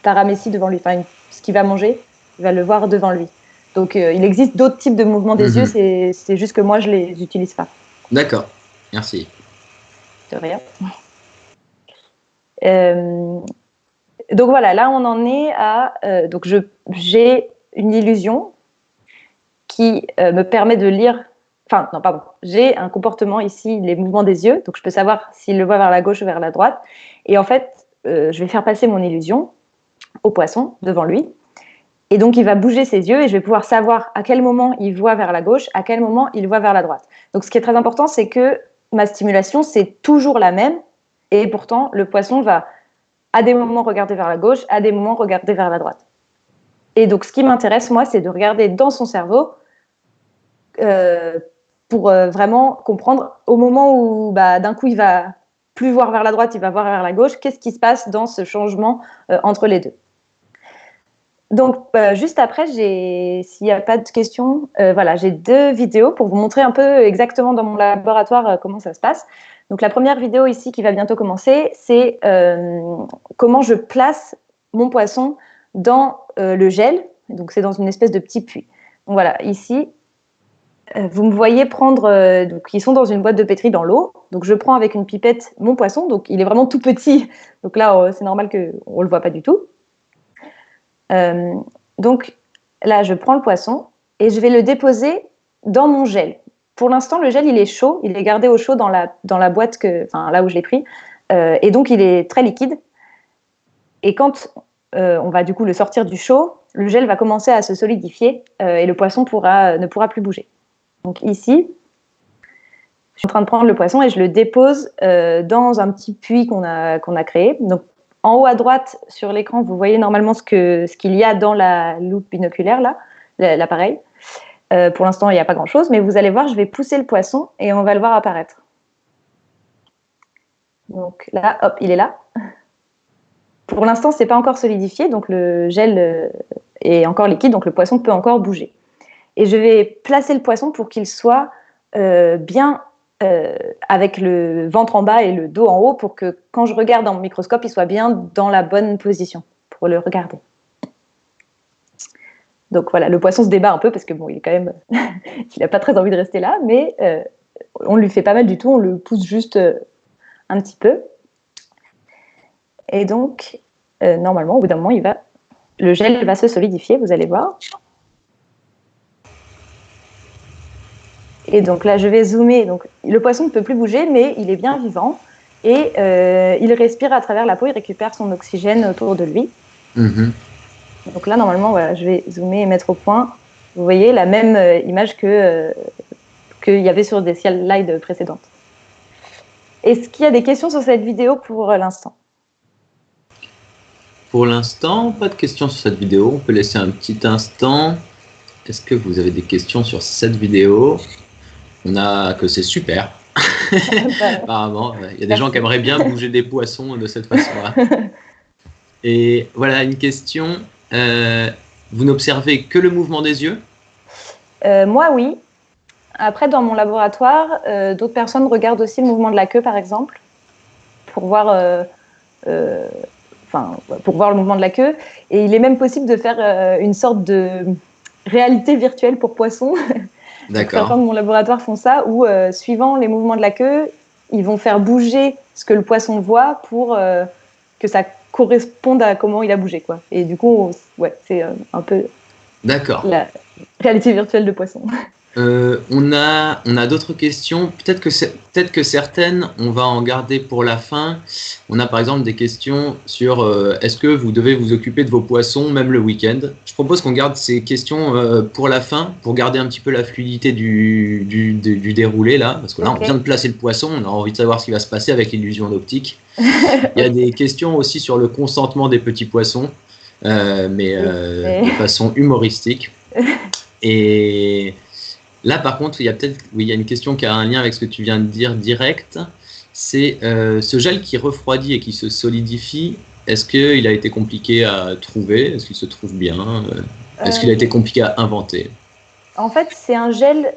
paramécie devant lui, enfin ce qu'il va manger, il va le voir devant lui. Donc il existe d'autres types de mouvements des yeux, c'est juste que moi je les utilise pas. D'accord, merci. De rien. Donc voilà, là on en est à donc j'ai une illusion qui me permet de lire. Enfin, non, pardon. J'ai un comportement ici, les mouvements des yeux. Donc, je peux savoir s'il le voit vers la gauche ou vers la droite. Et en fait, je vais faire passer mon illusion au poisson devant lui. Et donc, il va bouger ses yeux et je vais pouvoir savoir à quel moment il voit vers la gauche, à quel moment il voit vers la droite. Donc, ce qui est très important, c'est que ma stimulation, c'est toujours la même. Et pourtant, le poisson va à des moments regarder vers la gauche, à des moments regarder vers la droite. Et donc, ce qui m'intéresse, moi, c'est de regarder dans son cerveau pour vraiment comprendre au moment où d'un coup il va plus voir vers la droite, il va voir vers la gauche, qu'est-ce qui se passe dans ce changement entre les deux. Donc juste après, s'il n'y a pas de questions, voilà, j'ai 2 vidéos pour vous montrer un peu exactement dans mon laboratoire comment ça se passe. Donc la première vidéo ici qui va bientôt commencer, c'est comment je place mon poisson dans le gel. Donc c'est dans une espèce de petit puits. Donc voilà, ici, vous me voyez prendre, donc ils sont dans une boîte de pétri dans l'eau. Donc je prends avec une pipette mon poisson. Donc il est vraiment tout petit. Donc là, c'est normal qu'on ne le voit pas du tout. Donc là, je prends le poisson et je vais le déposer dans mon gel. Pour l'instant, le gel, il est chaud. Il est gardé au chaud dans la boîte, là où je l'ai pris. Et donc, il est très liquide. Et quand on va du coup le sortir du chaud, le gel va commencer à se solidifier et le poisson ne pourra plus bouger. Donc ici, je suis en train de prendre le poisson et je le dépose dans un petit puits qu'on a créé. Donc en haut à droite sur l'écran, vous voyez normalement ce qu'il y a dans la loupe binoculaire, là, l'appareil. Pour l'instant, il n'y a pas grand-chose, mais vous allez voir, je vais pousser le poisson et on va le voir apparaître. Donc là, hop, il est là. Pour l'instant, ce n'est pas encore solidifié, donc le gel est encore liquide, donc le poisson peut encore bouger. Et je vais placer le poisson pour qu'il soit bien avec le ventre en bas et le dos en haut pour que quand je regarde dans mon microscope, il soit bien dans la bonne position pour le regarder. Donc voilà, le poisson se débat un peu parce que bon, il est quand même, il n'a pas très envie de rester là, mais on lui fait pas mal du tout, on le pousse juste un petit peu. Et donc, normalement, au bout d'un moment, le gel va se solidifier, vous allez voir. Et donc là, je vais zoomer. Donc, le poisson ne peut plus bouger, mais il est bien vivant. Et il respire à travers la peau, il récupère son oxygène autour de lui. Mm-hmm. Donc là, normalement, voilà, je vais zoomer et mettre au point. Vous voyez la même image qu'il y avait sur des slides précédentes. Est-ce qu'il y a des questions sur cette vidéo pour l'instant? Pour l'instant, pas de questions sur cette vidéo. On peut laisser un petit instant. Est-ce que vous avez des questions sur cette vidéo? On a que c'est super. Apparemment, il y a des gens qui aimeraient bien bouger des poissons de cette façon-là. Et voilà une question. Vous n'observez que le mouvement des yeux? Moi, oui. Après, dans mon laboratoire, d'autres personnes regardent aussi le mouvement de la queue, par exemple, pour voir, pour voir le mouvement de la queue. Et il est même possible de faire une sorte de réalité virtuelle pour poissons. D'accord. Certains de mon laboratoire font ça, où suivant les mouvements de la queue, ils vont faire bouger ce que le poisson voit pour que ça corresponde à comment il a bougé, quoi. Et du coup, c'est un peu la réalité virtuelle de poisson. On a d'autres questions. Peut-être que certaines, on va en garder pour la fin. On a par exemple des questions sur est-ce que vous devez vous occuper de vos poissons même le week-end. Je propose qu'on garde ces questions pour la fin, pour garder un petit peu la fluidité du déroulé là, parce que là on vient de placer le poisson, on a envie de savoir ce qui va se passer avec l'illusion d'optique. Il y a des questions aussi sur le consentement des petits poissons, mais de façon humoristique. Et là, par contre, il y a une question qui a un lien avec ce que tu viens de dire direct. C'est ce gel qui refroidit et qui se solidifie. Est-ce qu'il a été compliqué à trouver? Est-ce qu'il se trouve bien? Est-ce qu'il a été compliqué à inventer? En fait, c'est un gel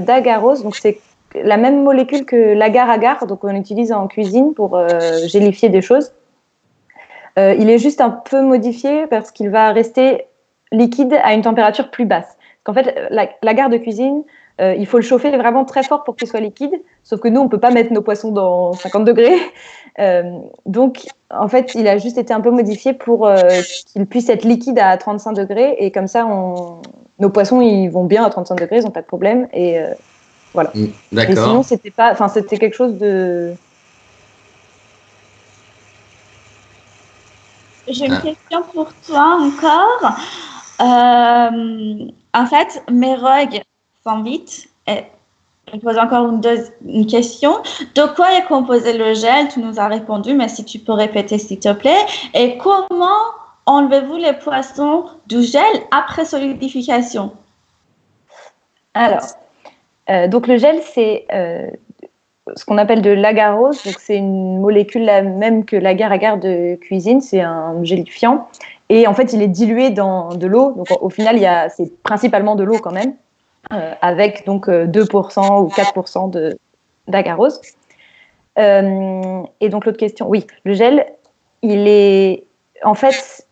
d'agarose. Donc, c'est la même molécule que l'agar-agar. Donc, on utilise en cuisine pour gélifier des choses. Il est juste un peu modifié parce qu'il va rester liquide à une température plus basse. En fait, l'agar de cuisine, il faut le chauffer vraiment très fort pour qu'il soit liquide. Sauf que nous, on ne peut pas mettre nos poissons dans 50 degrés. Donc, en fait, il a juste été un peu modifié pour qu'il puisse être liquide à 35 degrés. Et comme ça, nos poissons, ils vont bien à 35 degrés, ils n'ont pas de problème. Et voilà. D'accord. Et sinon, c'était quelque chose de... J'ai une question pour toi encore. En fait, Merog s'invite et il pose encore une question. De quoi est composé le gel? Tu nous as répondu, mais si tu peux répéter, s'il te plaît. Et comment enlevez-vous les poissons du gel après solidification? Alors, donc le gel, c'est ce qu'on appelle de l'agarose. Donc, c'est une molécule la même que l'agar-agar de cuisine. C'est un gélifiant. Et en fait, il est dilué dans de l'eau. Donc, au final, c'est principalement de l'eau quand même, avec donc 2% ou 4% d'agarose. Et donc, l'autre question, oui, le gel, en fait,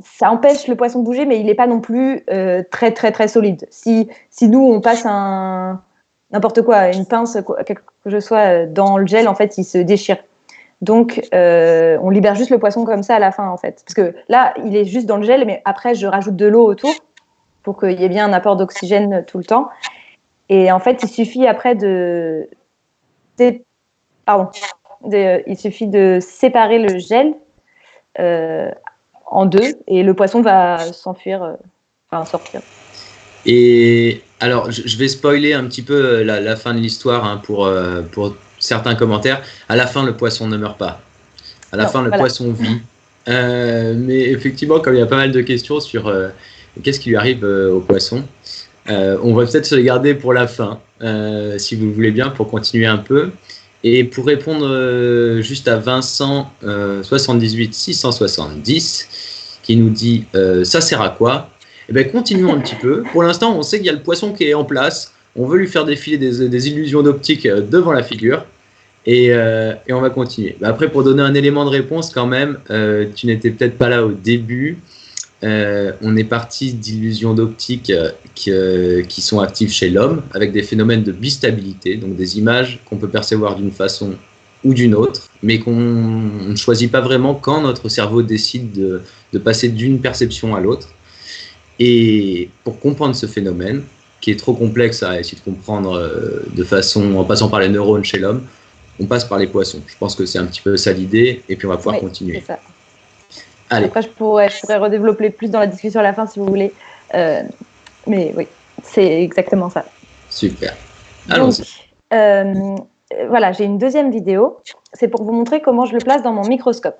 ça empêche le poisson de bouger, mais il n'est pas non plus très, très, très solide. Si nous, on passe n'importe quoi, une pince, quelque que ce soit dans le gel, en fait, il se déchire. Donc, on libère juste le poisson comme ça à la fin, en fait. Parce que là, il est juste dans le gel, mais après, je rajoute de l'eau autour pour qu'il y ait bien un apport d'oxygène tout le temps. Et en fait, il suffit après il suffit de séparer le gel en deux et le poisson va sortir. Et alors, je vais spoiler un petit peu la fin de l'histoire hein, pour certains commentaires. À la fin, le poisson ne meurt pas. À la fin, le poisson vit. Mais effectivement, comme il y a pas mal de questions sur qu'est-ce qui lui arrive au poisson, on va peut-être se les garder pour la fin, si vous le voulez bien, pour continuer un peu. Et pour répondre juste à Vincent 78 670, qui nous dit ça sert à quoi? Eh bien, continuons un petit peu. Pour l'instant, on sait qu'il y a le poisson qui est en place. On veut lui faire défiler des illusions d'optique devant la figure. Et on va continuer. Après, pour donner un élément de réponse quand même, tu n'étais peut-être pas là au début. On est parti d'illusions d'optique qui sont actives chez l'homme, avec des phénomènes de bistabilité, donc des images qu'on peut percevoir d'une façon ou d'une autre, mais qu'on ne choisit pas vraiment quand notre cerveau décide de passer d'une perception à l'autre. Et pour comprendre ce phénomène, qui est trop complexe à essayer de comprendre en passant par les neurones chez l'homme, on passe par les poissons. Je pense que c'est un petit peu ça l'idée, et puis on va pouvoir continuer. C'est ça. Allez. Après, je pourrais redévelopper plus dans la discussion à la fin si vous voulez. Mais oui, c'est exactement ça. Super. Allons-y. Voilà, j'ai une deuxième vidéo. C'est pour vous montrer comment je le place dans mon microscope.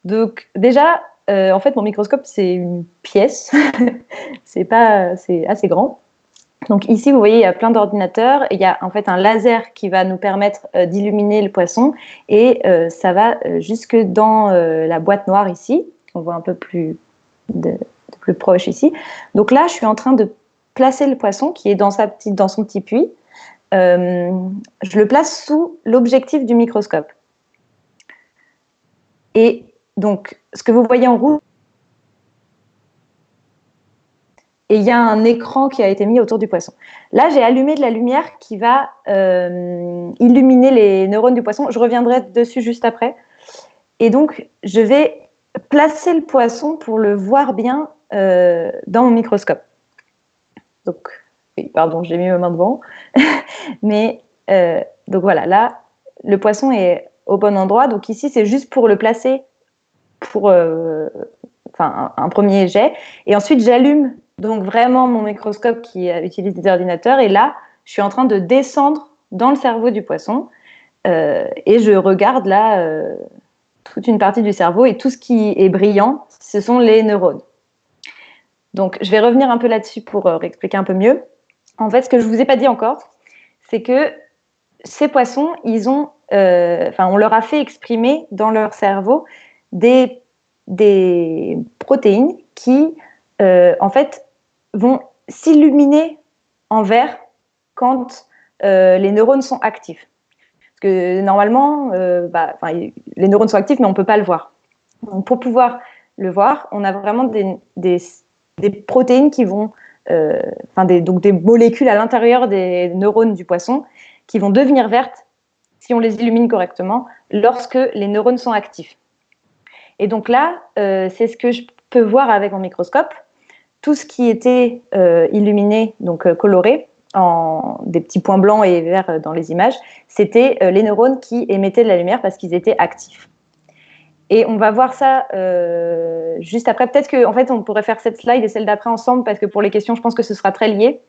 Donc déjà, en fait, mon microscope, c'est une pièce. C'est assez grand. Donc ici, vous voyez, il y a plein d'ordinateurs. Il y a en fait un laser qui va nous permettre d'illuminer le poisson. Et ça va jusque dans la boîte noire ici. On voit un peu de plus proche ici. Donc là, je suis en train de placer le poisson qui est dans son petit puits. Je le place sous l'objectif du microscope. Et donc, ce que vous voyez en rouge, et il y a un écran qui a été mis autour du poisson. Là, j'ai allumé de la lumière qui va illuminer les neurones du poisson. Je reviendrai dessus juste après. Et donc, je vais placer le poisson pour le voir bien dans mon microscope. Donc, oui, pardon, j'ai mis ma main devant. Mais, donc voilà, là, le poisson est au bon endroit. Donc ici, c'est juste pour le placer pour un premier jet. Et ensuite, j'allume donc vraiment mon microscope qui utilise des ordinateurs. Et là, je suis en train de descendre dans le cerveau du poisson et je regarde là toute une partie du cerveau et tout ce qui est brillant, ce sont les neurones. Donc, je vais revenir un peu là-dessus pour expliquer un peu mieux. En fait, ce que je ne vous ai pas dit encore, c'est que ces poissons, on leur a fait exprimer dans leur cerveau des protéines qui, en fait, vont s'illuminer en vert quand les neurones sont actifs. Parce que normalement, les neurones sont actifs, mais on ne peut pas le voir. Donc, pour pouvoir le voir, on a vraiment des protéines qui vont, donc des molécules à l'intérieur des neurones du poisson qui vont devenir vertes si on les illumine correctement lorsque les neurones sont actifs. Et donc là, c'est ce que je peux voir avec mon microscope. Tout ce qui était illuminé, donc coloré, en des petits points blancs et verts dans les images, c'était les neurones qui émettaient de la lumière parce qu'ils étaient actifs. Et on va voir ça juste après. Peut-être qu'en fait, on pourrait faire cette slide et celle d'après ensemble parce que pour les questions, je pense que ce sera très lié.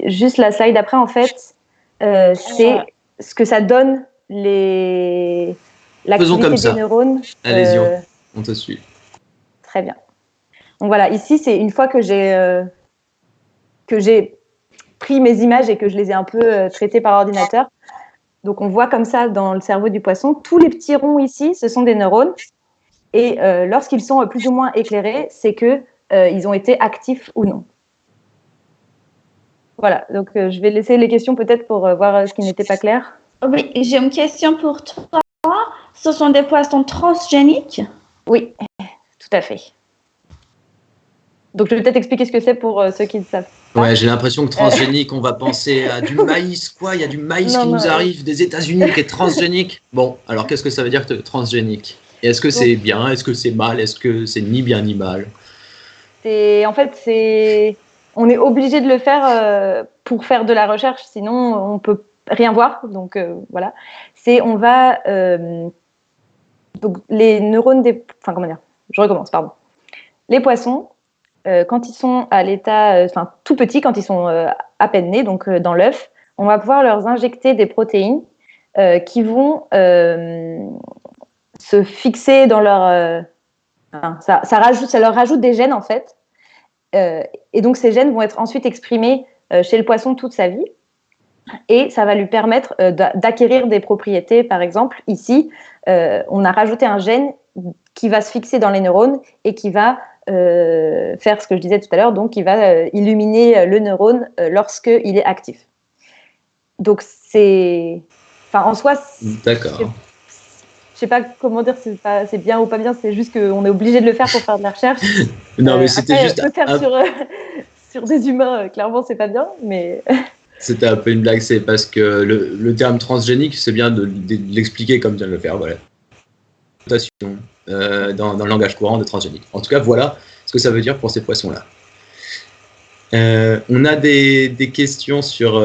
Juste la slide d'après, en fait, c'est ce que ça donne l'activité des neurones. Allez-y, on te suit. Très bien. Donc voilà, ici, c'est une fois que j'ai pris mes images et que je les ai un peu traitées par ordinateur. Donc, on voit comme ça dans le cerveau du poisson, tous les petits ronds ici, ce sont des neurones. Et lorsqu'ils sont plus ou moins éclairés, c'est qu'ils ont été actifs ou non. Voilà, donc je vais laisser les questions peut-être pour voir ce qui n'était pas clair. Oui, j'ai une question pour toi. Ce sont des poissons transgéniques? Oui, tout à fait. Donc, je vais peut-être expliquer ce que c'est pour ceux qui ne savent pas. Ouais, j'ai l'impression que transgénique, on va penser à du maïs, quoi. Il y a du maïs qui nous arrive des États-Unis qui est transgénique. Bon, alors qu'est-ce que ça veut dire transgénique? Et est-ce que c'est bien? Est-ce que c'est mal? Est-ce que c'est ni bien ni mal? En fait, on est obligé de le faire pour faire de la recherche, sinon on ne peut rien voir. Donc, voilà. Donc, les neurones je recommence, pardon. Les poissons, quand ils sont à l'état, tout petits, quand ils sont à peine nés, donc dans l'œuf, on va pouvoir leur injecter des protéines qui vont se fixer dans leur... ça leur rajoute des gènes, en fait. Et donc, ces gènes vont être ensuite exprimés chez le poisson toute sa vie. Et ça va lui permettre d'acquérir des propriétés. Par exemple, ici, on a rajouté un gène qui va se fixer dans les neurones et qui va faire ce que je disais tout à l'heure, donc qui va illuminer le neurone lorsqu'il est actif. Donc, en soi, d'accord. Je sais pas comment dire, c'est bien ou pas bien, c'est juste qu'on est obligé de le faire pour faire de la recherche. Non, mais c'était après, juste... Le faire sur des humains, clairement, c'est pas bien, mais... C'était un peu une blague, c'est parce que le terme transgénique, c'est bien de l'expliquer comme vient de le faire, voilà. Dans le langage courant de transgénique. En tout cas, voilà ce que ça veut dire pour ces poissons-là. On a des questions sur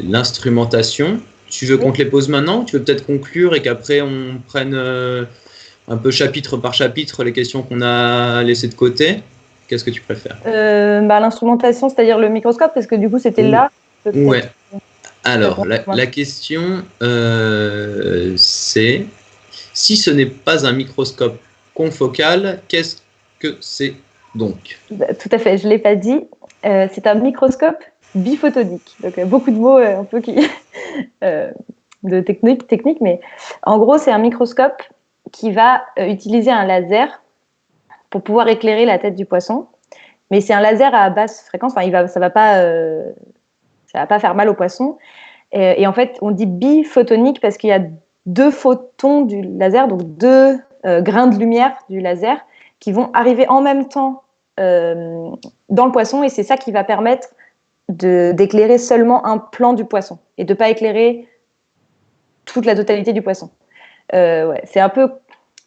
l'instrumentation. Tu veux qu'on te les pose maintenant? Tu veux peut-être conclure et qu'après on prenne un peu chapitre par chapitre les questions qu'on a laissées de côté? Qu'est-ce que tu préfères? L'instrumentation, c'est-à-dire le microscope, parce que du coup c'était là. Ouais. Alors, la question, c'est si ce n'est pas un microscope confocal, qu'est-ce que c'est donc? Tout à fait, je ne l'ai pas dit. C'est un microscope biphotonique. Donc, beaucoup de mots un peu de technique, mais en gros, c'est un microscope qui va utiliser un laser pour pouvoir éclairer la tête du poisson. Mais c'est un laser à basse fréquence. Enfin, ça va pas faire mal au poisson. Et en fait, on dit biphotonique parce qu'il y a 2 photons du laser, donc 2 grains de lumière du laser qui vont arriver en même temps dans le poisson, et c'est ça qui va permettre d'éclairer seulement un plan du poisson et de ne pas éclairer toute la totalité du poisson. Ouais, c'est un peu...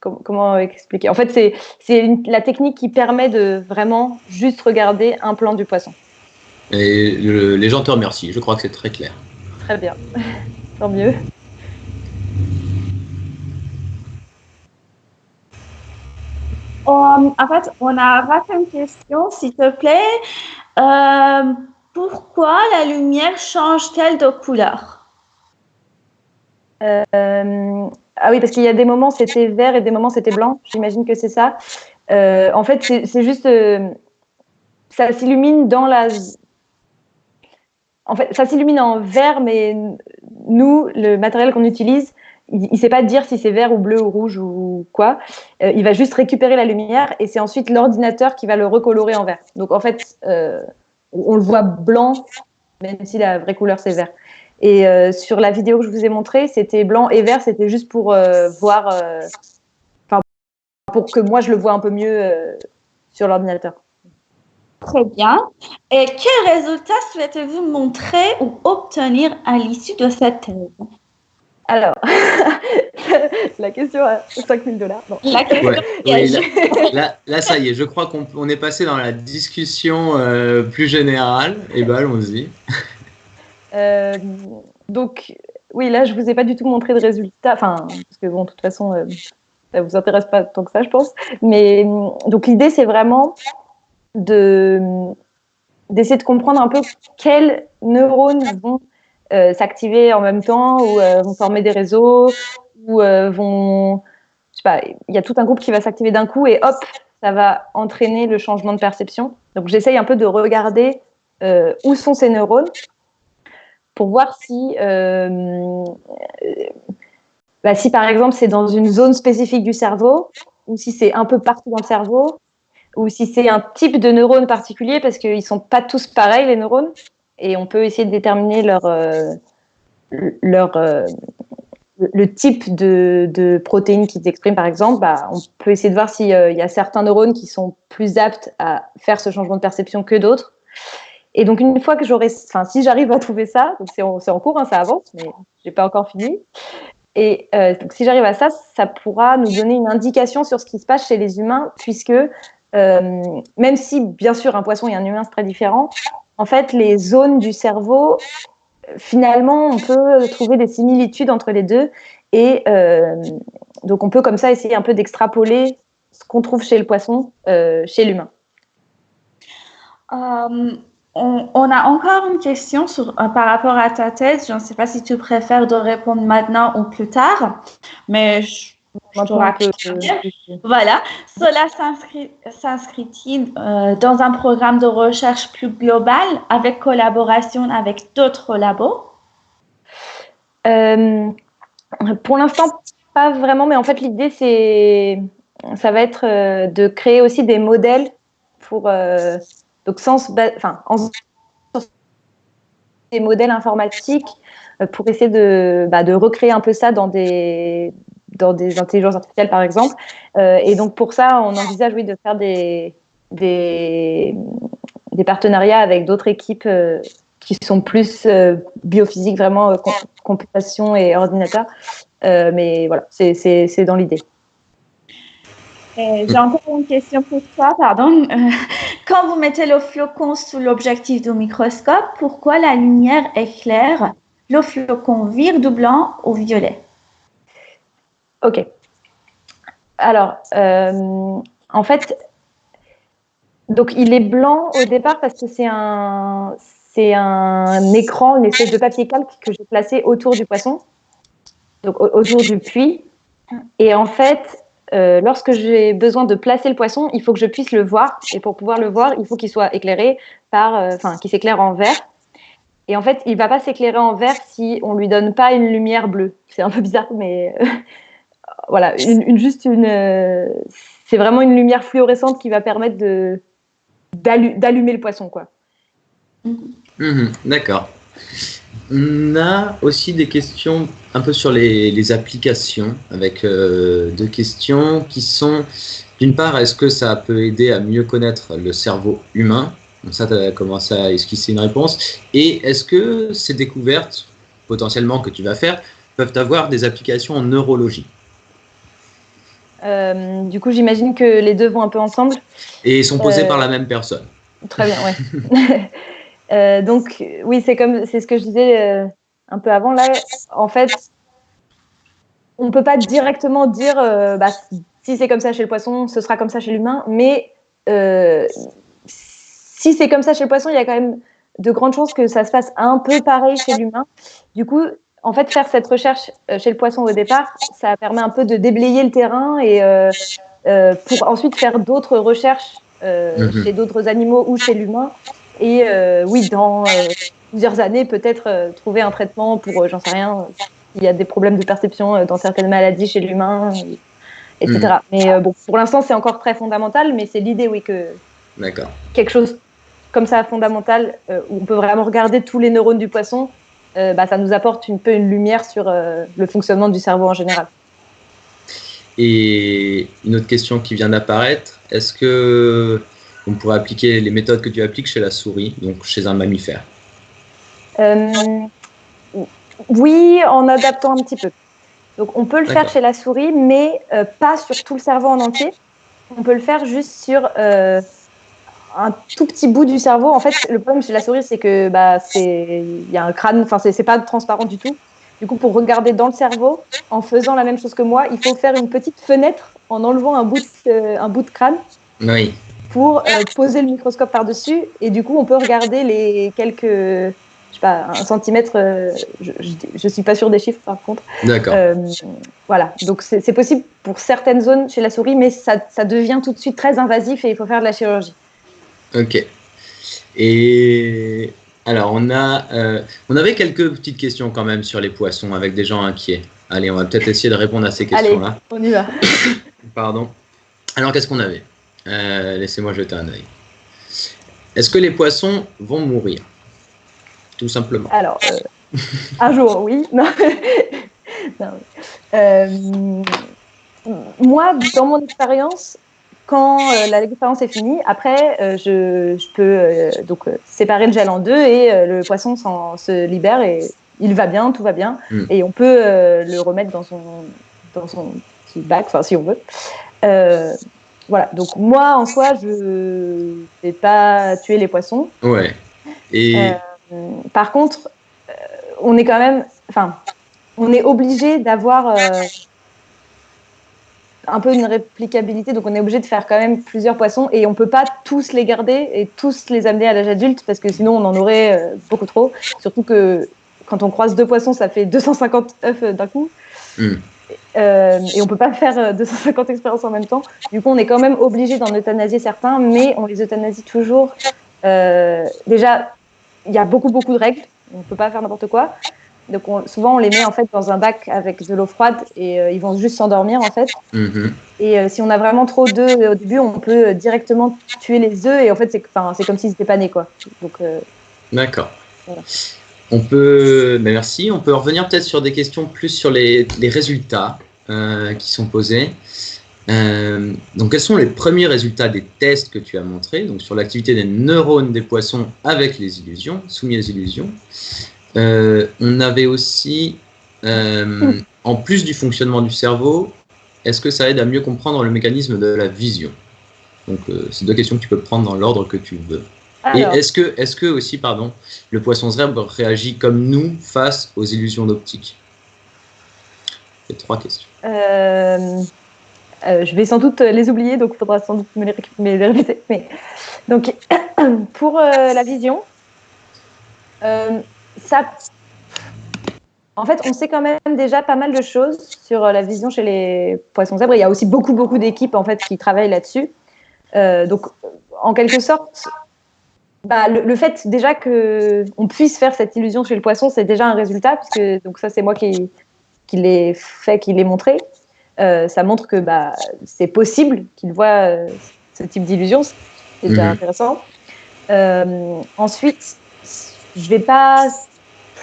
Comment expliquer? En fait, c'est la technique qui permet de vraiment juste regarder un plan du poisson. Et les gens te remercient, je crois que c'est très clair. Très bien, tant mieux. En fait, on a raté une question, s'il te plaît. Pourquoi la lumière change-t-elle de couleur? Ah oui, parce qu'il y a des moments c'était vert et des moments c'était blanc. J'imagine que c'est ça. En fait, c'est juste... ça s'illumine dans la... En fait, ça s'illumine en vert, mais nous, le matériel qu'on utilise, il ne sait pas dire si c'est vert ou bleu ou rouge ou quoi. Il va juste récupérer la lumière et c'est ensuite l'ordinateur qui va le recolorer en vert. Donc, en fait, on le voit blanc, même si la vraie couleur, c'est vert. Et sur la vidéo que je vous ai montrée, c'était blanc et vert. C'était juste pour voir... pour que moi, je le vois un peu mieux sur l'ordinateur. Très bien. Et quels résultats souhaitez-vous montrer ou obtenir à l'issue de cette thèse? Alors, la question à $5 000. Non. La question oui, là, ça y est, je crois qu'on est passé dans la discussion plus générale. Et ben, allons-y. Donc, oui, là, je ne vous ai pas du tout montré de résultats. Enfin, parce que bon, de toute façon, ça ne vous intéresse pas tant que ça, je pense. Mais donc, l'idée, c'est vraiment d'essayer de comprendre un peu quels neurones vont s'activer en même temps ou vont former des réseaux ou vont... Je sais pas, il y a tout un groupe qui va s'activer d'un coup et hop, ça va entraîner le changement de perception. Donc, j'essaye un peu de regarder où sont ces neurones pour voir si, si par exemple, c'est dans une zone spécifique du cerveau ou si c'est un peu partout dans le cerveau ou si c'est un type de neurone particulier, parce qu'ils ne sont pas tous pareils, les neurones, et on peut essayer de déterminer le type de protéines qu'ils expriment, par exemple. On peut essayer de voir s'il y a certains neurones qui sont plus aptes à faire ce changement de perception que d'autres. Et donc, une fois que si j'arrive à trouver ça, donc c'est en cours, hein, ça avance, mais je n'ai pas encore fini. Et donc, si j'arrive à ça, ça pourra nous donner une indication sur ce qui se passe chez les humains, puisque même si, bien sûr, un poisson et un humain, c'est très différent, en fait, les zones du cerveau, finalement, on peut trouver des similitudes entre les deux. Et donc, on peut comme ça essayer un peu d'extrapoler ce qu'on trouve chez le poisson, chez l'humain. On a encore une question par rapport à ta thèse. Je ne sais pas si tu préfères de répondre maintenant ou plus tard, mais je te raconte. Voilà. Cela s'inscrit-il dans un programme de recherche plus global avec collaboration avec d'autres labos? Pour l'instant, pas vraiment, mais en fait, l'idée, ça va être de créer aussi des modèles pour... donc, des modèles informatiques pour essayer de recréer un peu ça dans des intelligences artificielles, par exemple. Et donc, pour ça, on envisage, oui, de faire des partenariats avec d'autres équipes qui sont plus biophysiques, vraiment computation et ordinateur. Mais voilà, c'est dans l'idée. J'ai encore une question pour toi, pardon. Quand vous mettez le flocon sous l'objectif du microscope, pourquoi la lumière éclaire le flocon vire du blanc au violet? Ok. Alors, en fait, donc il est blanc au départ parce que c'est un écran, une espèce de papier calque que j'ai placé autour du poisson, donc autour du puits. Et en fait, lorsque j'ai besoin de placer le poisson, il faut que je puisse le voir. Et pour pouvoir le voir, il faut qu'il soit éclairé qu'il s'éclaire en vert. Et en fait, il ne va pas s'éclairer en vert si on ne lui donne pas une lumière bleue. C'est un peu bizarre, mais voilà, c'est vraiment une lumière fluorescente qui va permettre d'allumer le poisson, quoi. D'accord. On a aussi des questions un peu sur les applications, avec deux questions qui sont, d'une part, est-ce que ça peut aider à mieux connaître le cerveau humain? Donc ça, tu as commencé à esquisser une réponse. Et est-ce que ces découvertes, potentiellement que tu vas faire, peuvent avoir des applications en neurologie? Du coup, j'imagine que les deux vont un peu ensemble. Et sont posées par la même personne. Très bien, ouais. Donc, oui, c'est ce que je disais un peu avant. Là, en fait, on ne peut pas directement dire si c'est comme ça chez le poisson, ce sera comme ça chez l'humain. Mais si c'est comme ça chez le poisson, il y a quand même de grandes chances que ça se passe un peu pareil chez l'humain. Du coup, en fait, faire cette recherche chez le poisson au départ, ça permet un peu de déblayer le terrain et pour ensuite faire d'autres recherches chez d'autres animaux ou chez l'humain. Et oui, dans plusieurs années, peut-être trouver un traitement pour, j'en sais rien, s'il y a des problèmes de perception dans certaines maladies chez l'humain, etc. Mais bon, pour l'instant, c'est encore très fondamental, mais c'est l'idée, oui, que quelque chose comme ça, fondamental, où on peut vraiment regarder tous les neurones du poisson, ça nous apporte un peu une lumière sur le fonctionnement du cerveau en général. Et une autre question qui vient d'apparaître, est-ce que on pourrait appliquer les méthodes que tu appliques chez la souris, donc chez un mammifère? Oui, en adaptant un petit peu. Donc on peut le faire chez la souris, mais pas sur tout le cerveau en entier. On peut le faire juste sur un tout petit bout du cerveau. En fait, le problème chez la souris, c'est que il y a un crâne, enfin c'est pas transparent du tout. Du coup, pour regarder dans le cerveau, en faisant la même chose que moi, il faut faire une petite fenêtre en enlevant un bout de crâne pour poser le microscope par-dessus. Et du coup, on peut regarder les quelques, je sais pas, 1 centimètre. Je suis pas sûre des chiffres par contre. D'accord. Voilà, donc c'est possible pour certaines zones chez la souris, mais ça devient tout de suite très invasif et il faut faire de la chirurgie. Ok. Et alors, on avait quelques petites questions quand même sur les poissons avec des gens inquiets. Allez, on va peut-être essayer de répondre à ces questions-là. Allez, on y va. Pardon. Alors, qu'est-ce qu'on avait? Laissez-moi jeter un œil. Est-ce que les poissons vont mourir? Tout simplement. Alors, un jour, oui. Non. Moi, dans mon expérience, quand l'expérience est finie, après, je peux séparer le gel en deux et le poisson se libère et il va bien, tout va bien. Et on peut le remettre dans son petit bac, enfin si on veut. Voilà, donc moi, en soi, je ne vais pas tuer les poissons. Ouais. Et... par contre, on est quand même... Enfin, on est obligé d'avoir... un peu une réplicabilité, donc on est obligé de faire quand même plusieurs poissons et on peut pas tous les garder et tous les amener à l'âge adulte parce que sinon on en aurait beaucoup trop, surtout que quand on croise 2 poissons ça fait 250 œufs d'un coup et on peut pas faire 250 expériences en même temps, du coup on est quand même obligé d'en euthanasier certains, mais on les euthanasie toujours déjà il y a beaucoup de règles, on peut pas faire n'importe quoi. Donc souvent on les met en fait dans un bac avec de l'eau froide et ils vont juste s'endormir en fait. Et si on a vraiment trop d'œufs au début, on peut directement tuer les œufs et en fait c'est comme s'ils n'étaient pas nés quoi. Donc d'accord. Voilà. On peut, merci. On peut revenir peut-être sur des questions plus sur les résultats qui sont posés. Donc quels sont les premiers résultats des tests que tu as montrés donc sur l'activité des neurones des poissons avec les illusions, soumis aux illusions? On avait aussi, en plus du fonctionnement du cerveau, est-ce que ça aide à mieux comprendre le mécanisme de la vision? Donc, c'est 2 questions que tu peux prendre dans l'ordre que tu veux. Alors. Et est-ce que aussi, pardon, le poisson zèbre réagit comme nous face aux illusions d'optique? C'est 3 questions. Je vais sans doute les oublier, donc il faudra sans doute me les répéter. Mais... Donc, pour la vision, en fait, on sait quand même déjà pas mal de choses sur la vision chez les poissons zèbres. Il y a aussi beaucoup d'équipes en fait qui travaillent là-dessus. Donc, en quelque sorte, le fait déjà que on puisse faire cette illusion chez le poisson, c'est déjà un résultat, puisque donc ça c'est moi qui l'ai fait, qui l'ai montré. ça montre que c'est possible qu'ils voient ce type d'illusion, c'est déjà intéressant. Ensuite, je vais pas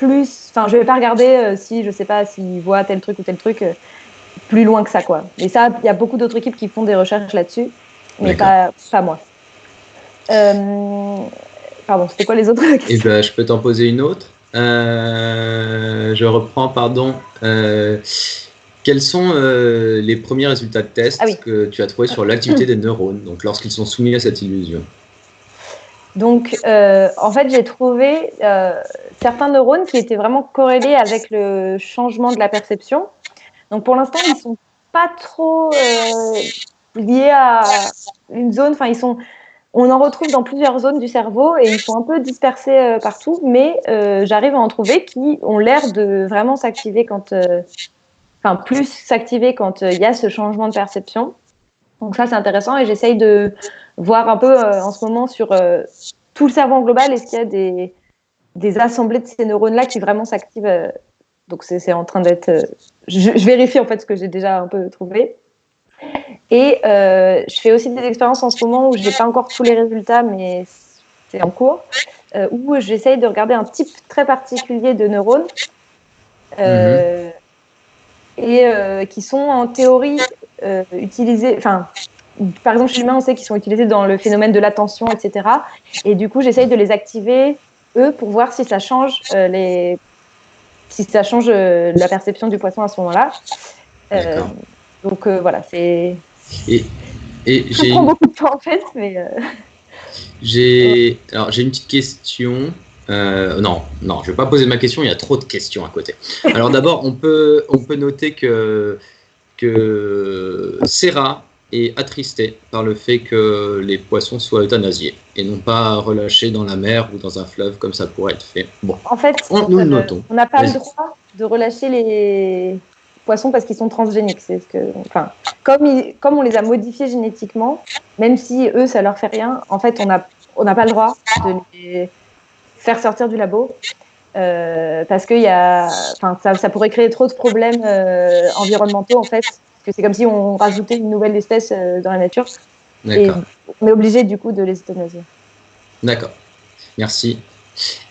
regarder si je sais pas s'ils voient tel truc ou tel truc plus loin que ça, quoi. Mais ça, il y a beaucoup d'autres équipes qui font des recherches là-dessus, mais pas moi. Pardon, c'était quoi les autres questions? Je peux t'en poser une autre. Je reprends, pardon. Quels sont les premiers résultats de test que tu as trouvés sur l'activité des neurones, donc lorsqu'ils sont soumis à cette illusion? Donc, en fait, j'ai trouvé certains neurones qui étaient vraiment corrélés avec le changement de la perception. Donc, pour l'instant, ils ne sont pas trop liés à une zone. Enfin, on en retrouve dans plusieurs zones du cerveau et ils sont un peu dispersés partout, mais j'arrive à en trouver qui ont l'air de vraiment s'activer plus s'activer quand il y a ce changement de perception. Donc ça, c'est intéressant et j'essaye de voir un peu en ce moment sur tout le cerveau en global, est-ce qu'il y a des assemblées de ces neurones-là qui vraiment s'activent. Donc c'est en train d'être... je vérifie en fait ce que j'ai déjà un peu trouvé. Et je fais aussi des expériences en ce moment où je n'ai pas encore tous les résultats, mais c'est en cours, où j'essaye de regarder un type très particulier de neurones et qui sont en théorie utilisés... Enfin, par exemple, chez l'humain, on sait qu'ils sont utilisés dans le phénomène de l'attention, etc. Et du coup, j'essaye de les activer, eux, pour voir si ça change la perception du poisson à ce moment-là. Donc voilà, c'est... Ça prend beaucoup de temps en fait, mais... J'ai une petite question. Non, je ne vais pas poser ma question, il y a trop de questions à côté. Alors d'abord, on peut noter que Serra est attristée par le fait que les poissons soient euthanasiés et non pas relâchés dans la mer ou dans un fleuve comme ça pourrait être fait. Bon, en fait, nous le notons. On n'a pas le droit de relâcher les poissons parce qu'ils sont transgéniques. Comme on les a modifiés génétiquement, même si eux, ça leur fait rien, en fait, on n'a pas le droit de les faire sortir du labo parce que ça pourrait créer trop de problèmes environnementaux, en fait. Parce que c'est comme si on rajoutait une nouvelle espèce dans la nature. Et on est obligé, du coup, de les euthanasier. D'accord. Merci.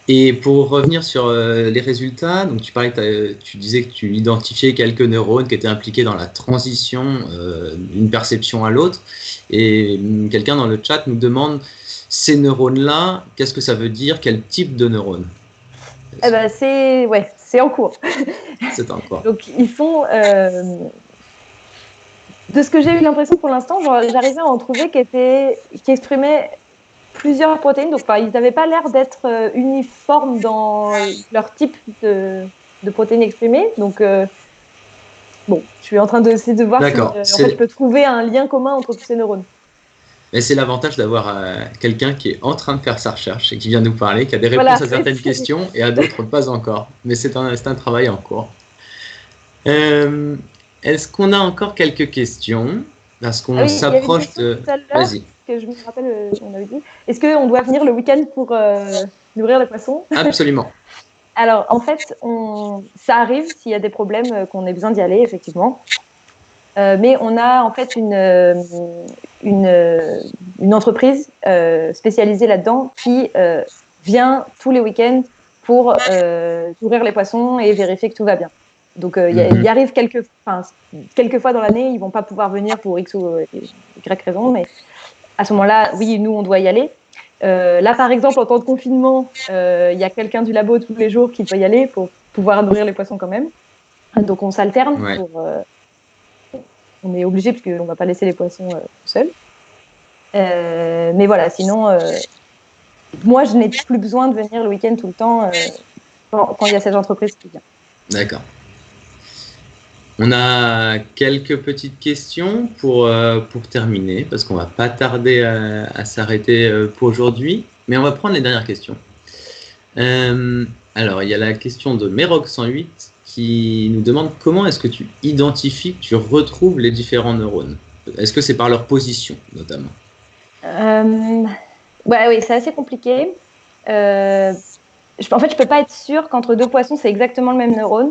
Et pour revenir sur les résultats, donc tu disais que tu identifiais quelques neurones qui étaient impliqués dans la transition d'une perception à l'autre. Et quelqu'un dans le chat nous demande, ces neurones-là, qu'est-ce que ça veut dire? Quel type de neurones? C'est en cours. C'est en cours. Donc, ils font... de ce que j'ai eu l'impression pour l'instant, j'arrivais à en trouver qui exprimaient plusieurs protéines. Donc, ils n'avaient pas l'air d'être uniformes dans leur type de protéines exprimées. Donc, je suis en train d'essayer de voir si je peux trouver un lien commun entre tous ces neurones. Et c'est l'avantage d'avoir quelqu'un qui est en train de faire sa recherche et qui vient nous parler, qui a des réponses à certaines questions et à d'autres pas encore. Mais c'est un travail en cours. Est-ce qu'on a encore quelques questions? Parce qu'on s'approche de... Vas-y. Que je me rappelle, on avait dit. Est-ce qu'on doit venir le week-end pour nourrir les poissons? Absolument. Alors, en fait, ça arrive s'il y a des problèmes qu'on ait besoin d'y aller, effectivement. Mais on a en fait une entreprise spécialisée là-dedans qui vient tous les week-ends pour nourrir les poissons et vérifier que tout va bien. Donc, il y arrive quelques fois dans l'année, ils ne vont pas pouvoir venir pour X ou Y raison, mais à ce moment-là, oui, nous, on doit y aller. Là, par exemple, en temps de confinement, il y a quelqu'un du labo tous les jours qui doit y aller pour pouvoir nourrir les poissons quand même. Donc, on s'alterne. On est obligé parce qu'on ne va pas laisser les poissons seuls. Mais voilà, sinon, moi, je n'ai plus besoin de venir le week-end tout le temps quand il y a cette entreprise qui vient. D'accord. On a quelques petites questions pour terminer, parce qu'on ne va pas tarder à s'arrêter pour aujourd'hui, mais on va prendre les dernières questions. Alors, il y a la question de Merok108 qui nous demande comment est-ce que tu identifies, que tu retrouves les différents neurones? Est-ce que c'est par leur position, notamment? Oui, c'est assez compliqué. En fait, je ne peux pas être sûre qu'entre deux poissons, c'est exactement le même neurone.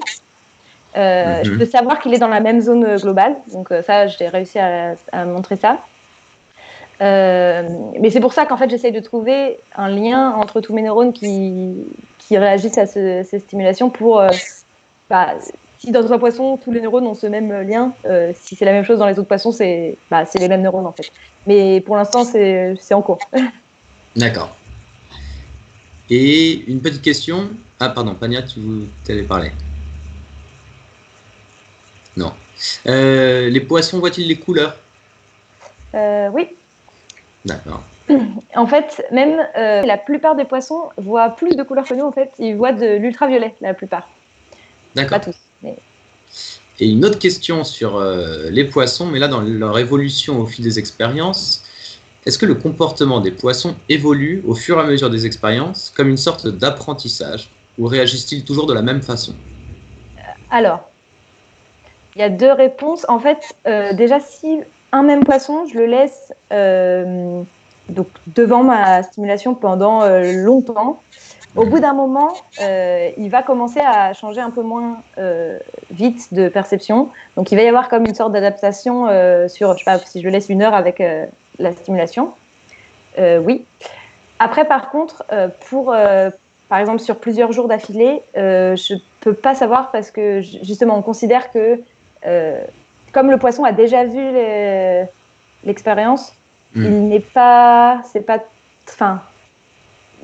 Je peux savoir qu'il est dans la même zone globale. Donc ça, j'ai réussi à montrer ça. Mais c'est pour ça qu'en fait, j'essaye de trouver un lien entre tous mes neurones qui réagissent à ces stimulations pour... si dans un poisson, tous les neurones ont ce même lien, si c'est la même chose dans les autres poissons, c'est les mêmes neurones en fait. Mais pour l'instant, c'est en cours. D'accord. Et une petite question. Ah, pardon, Pania, tu allais parler. Non. Les poissons voient-ils les couleurs? Oui. D'accord. En fait, même la plupart des poissons voient plus de couleurs que nous. En fait, ils voient de l'ultraviolet, la plupart. D'accord. Pas tous. Mais... Et une autre question sur les poissons, mais là, dans leur évolution au fil des expériences, est-ce que le comportement des poissons évolue au fur et à mesure des expériences comme une sorte d'apprentissage, ou réagissent-ils toujours de la même façon? Alors, il y a deux réponses. En fait, déjà, si un même poisson, je le laisse donc devant ma stimulation pendant longtemps, au bout d'un moment, il va commencer à changer un peu moins vite de perception. Donc, il va y avoir comme une sorte d'adaptation sur, je sais pas, si je le laisse 1 heure avec la stimulation. Oui. Après, par contre, par exemple, sur plusieurs jours d'affilée, je ne peux pas savoir parce que, justement, on considère que, comme le poisson a déjà vu l'expérience, il n'est pas...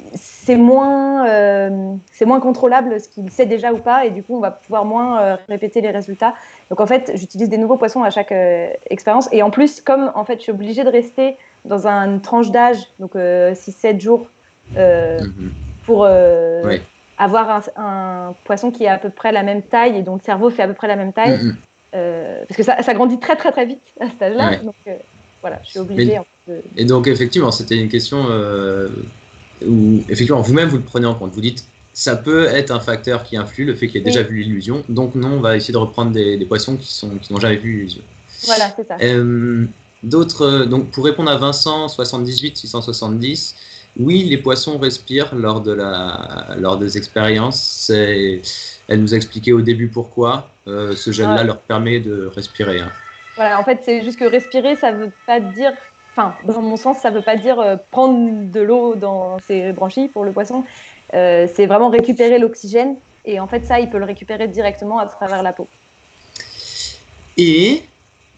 c'est moins contrôlable ce qu'il sait déjà ou pas, et du coup, on va pouvoir moins répéter les résultats. Donc, en fait, j'utilise des nouveaux poissons à chaque expérience. Et en plus, comme en fait, je suis obligée de rester dans une tranche d'âge, donc 6-7 jours, pour avoir un poisson qui a à peu près la même taille et dont le cerveau fait à peu près la même taille, parce que ça grandit très, très, très vite à cet âge-là. Donc, voilà, je suis obligée. Et donc, effectivement, c'était une question... où effectivement vous-même vous le prenez en compte, vous dites ça peut être un facteur qui influe, le fait qu'il ait déjà vu l'illusion, donc non, on va essayer de reprendre des poissons qui n'ont jamais vu l'illusion. Voilà, c'est ça. D'autres, donc pour répondre à Vincent 78 670, oui, les poissons respirent lors des expériences. Elle nous a expliqué au début pourquoi ce gel-là leur permet de respirer. Hein. Voilà, en fait, c'est juste que respirer, ça veut pas dire... Enfin, dans mon sens, ça ne veut pas dire prendre de l'eau dans ses branchies pour le poisson. C'est vraiment récupérer l'oxygène. Et en fait, ça, il peut le récupérer directement à travers la peau. Et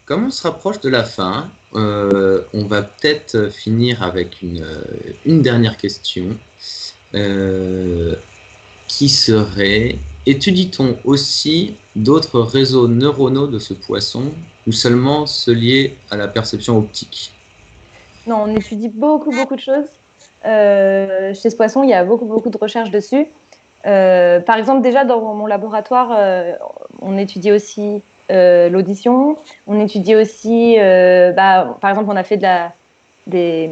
comme on se rapproche de la fin, on va peut-être finir avec une dernière question qui serait: étudie-t-on aussi d'autres réseaux neuronaux de ce poisson ou seulement ceux liés à la perception optique? Non, on étudie beaucoup de choses. Chez ce poisson, il y a beaucoup de recherches dessus. Par exemple, déjà dans mon laboratoire, on étudie aussi l'audition. On étudie aussi, par exemple, on a fait de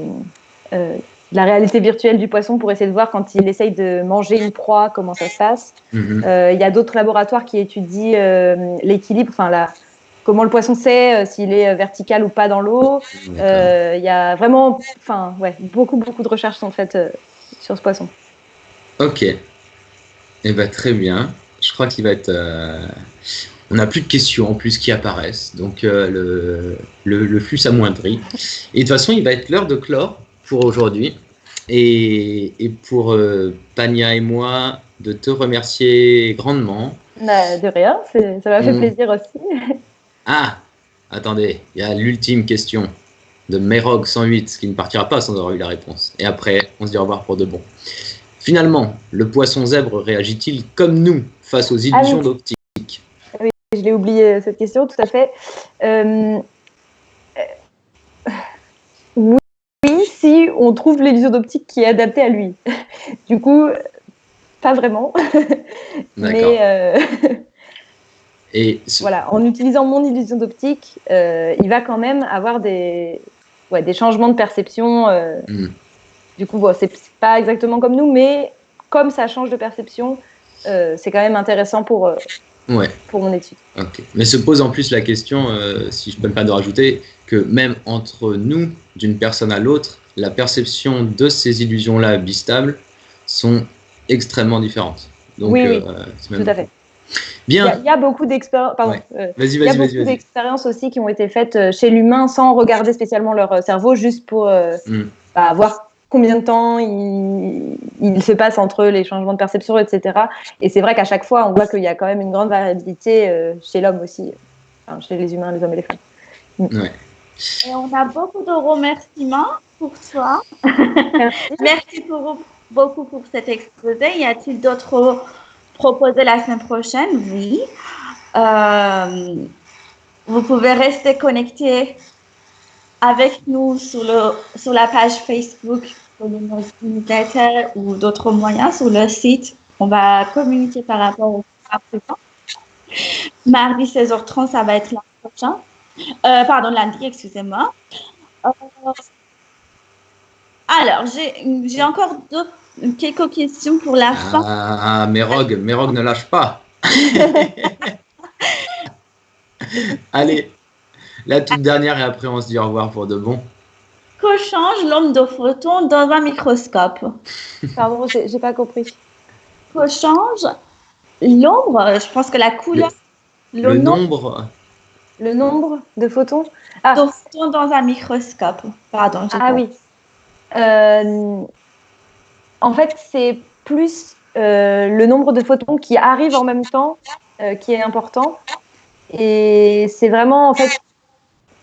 la réalité virtuelle du poisson pour essayer de voir quand il essaye de manger une proie, comment ça se passe. Il y a d'autres laboratoires qui étudient l'équilibre, comment le poisson sait s'il est vertical ou pas dans l'eau. Il y a vraiment beaucoup de recherches sont faites sur ce poisson. Ok. Eh ben, très bien. Je crois qu'il va être... On n'a plus de questions en plus qui apparaissent, donc le flux s'amoindrit. Et de toute façon, il va être l'heure de clore pour aujourd'hui. Et pour Pania et moi, de te remercier grandement. De rien, ça m'a fait plaisir aussi. Ah, attendez, il y a l'ultime question de Merog 108 qui ne partira pas sans avoir eu la réponse. Et après, on se dit au revoir pour de bon. Finalement, le poisson zèbre réagit-il comme nous face aux illusions d'optique? Oui, je l'ai oublié cette question, tout à fait. Oui, si on trouve l'illusion d'optique qui est adaptée à lui. Du coup, pas vraiment. Mais et voilà, en utilisant mon illusion d'optique, il va quand même avoir des changements de perception. Du coup, c'est pas exactement comme nous, mais comme ça change de perception, c'est quand même intéressant pour mon étude. Okay. Mais se pose en plus la question, si je peux me permettre de rajouter, que même entre nous, d'une personne à l'autre, la perception de ces illusions-là bistables sont extrêmement différentes. Donc, oui, tout à fait. Bien. Il y a beaucoup d'expériences. Pardon. Ouais. Il y a beaucoup d'expériences aussi qui ont été faites chez l'humain sans regarder spécialement leur cerveau, juste pour voir combien de temps il se passe entre les changements de perception, etc. Et c'est vrai qu'à chaque fois, on voit qu'il y a quand même une grande variabilité chez l'homme aussi, enfin, chez les humains, les hommes et les femmes. Ouais. Et on a beaucoup de remerciements pour toi. Merci beaucoup pour cet exposé. Y a-t-il d'autres proposés la semaine prochaine? Oui. Vous pouvez rester connecté avec nous sur la page Facebook de newsletter ou d'autres moyens sur le site. On va communiquer par rapport au présent. Mardi 16h30, ça va être lundi prochain. Lundi, excusez-moi. Alors, j'ai encore quelques questions pour la fin. Ah, Mérog ne lâche pas. Allez, la toute dernière et après on se dit au revoir pour de bon. Que change l'ombre de photon dans un microscope? Pardon, j'ai pas compris. Que change l'ombre? Je pense que la couleur. Le nombre de photons. De photons dans un microscope. Pardon. Oui. En fait, c'est plus le nombre de photons qui arrivent en même temps qui est important. Et c'est vraiment, en fait,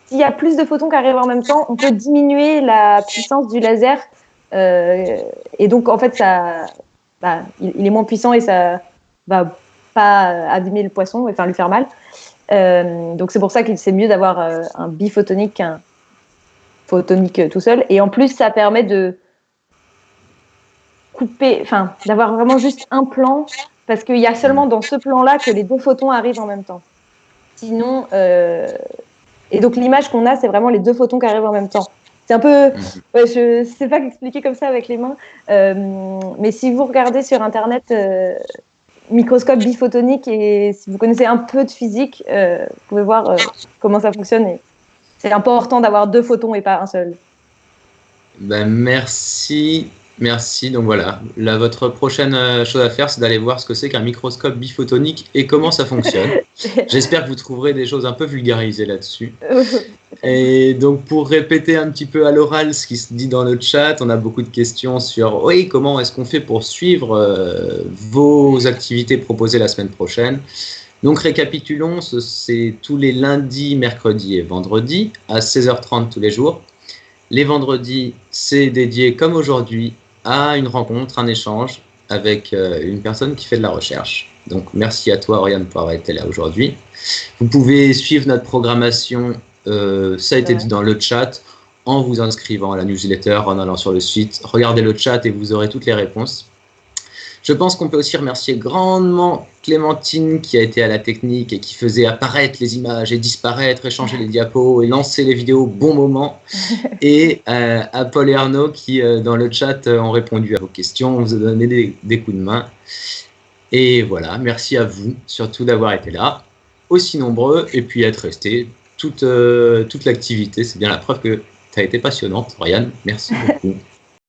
s'il y a plus de photons qui arrivent en même temps, on peut diminuer la puissance du laser. Et donc, en fait, il est moins puissant et ça va pas abîmer le poisson, enfin lui faire mal. Donc, c'est pour ça que c'est mieux d'avoir un biphotonique qu'un photonique tout seul. Et en plus, ça permet de couper, enfin, d'avoir vraiment juste un plan, parce qu'il y a seulement dans ce plan-là que les deux photons arrivent en même temps. Sinon, et donc l'image qu'on a, c'est vraiment les deux photons qui arrivent en même temps. C'est un peu, je sais pas expliquer comme ça avec les mains, mais si vous regardez sur Internet microscope biphotonique et si vous connaissez un peu de physique, vous pouvez voir comment ça fonctionne. Et c'est important d'avoir deux photons et pas un seul. Ben, merci. Donc voilà, votre prochaine chose à faire, c'est d'aller voir ce que c'est qu'un microscope biphotonique et comment ça fonctionne. J'espère que vous trouverez des choses un peu vulgarisées là-dessus. Et donc pour répéter un petit peu à l'oral ce qui se dit dans le chat, on a beaucoup de questions sur comment est-ce qu'on fait pour suivre vos activités proposées la semaine prochaine. Donc récapitulons, c'est tous les lundis, mercredis et vendredis à 16h30 tous les jours. Les vendredis, c'est dédié comme aujourd'hui à une rencontre, un échange avec une personne qui fait de la recherche. Donc merci à toi Oriane pour avoir été là aujourd'hui. Vous pouvez suivre notre programmation, ça a été dit dans le chat, en vous inscrivant à la newsletter, en allant sur le site. Regardez le chat et vous aurez toutes les réponses. Je pense qu'on peut aussi remercier grandement Clémentine qui a été à la technique et qui faisait apparaître les images et disparaître, échanger les diapos et lancer les vidéos au bon moment. Et à Paul et Arnaud qui, dans le chat, ont répondu à vos questions, on vous a donné des coups de main. Et voilà, merci à vous surtout d'avoir été là, aussi nombreux, et puis être restés toute l'activité. C'est bien la preuve que tu as été passionnante, Oriane. Merci beaucoup.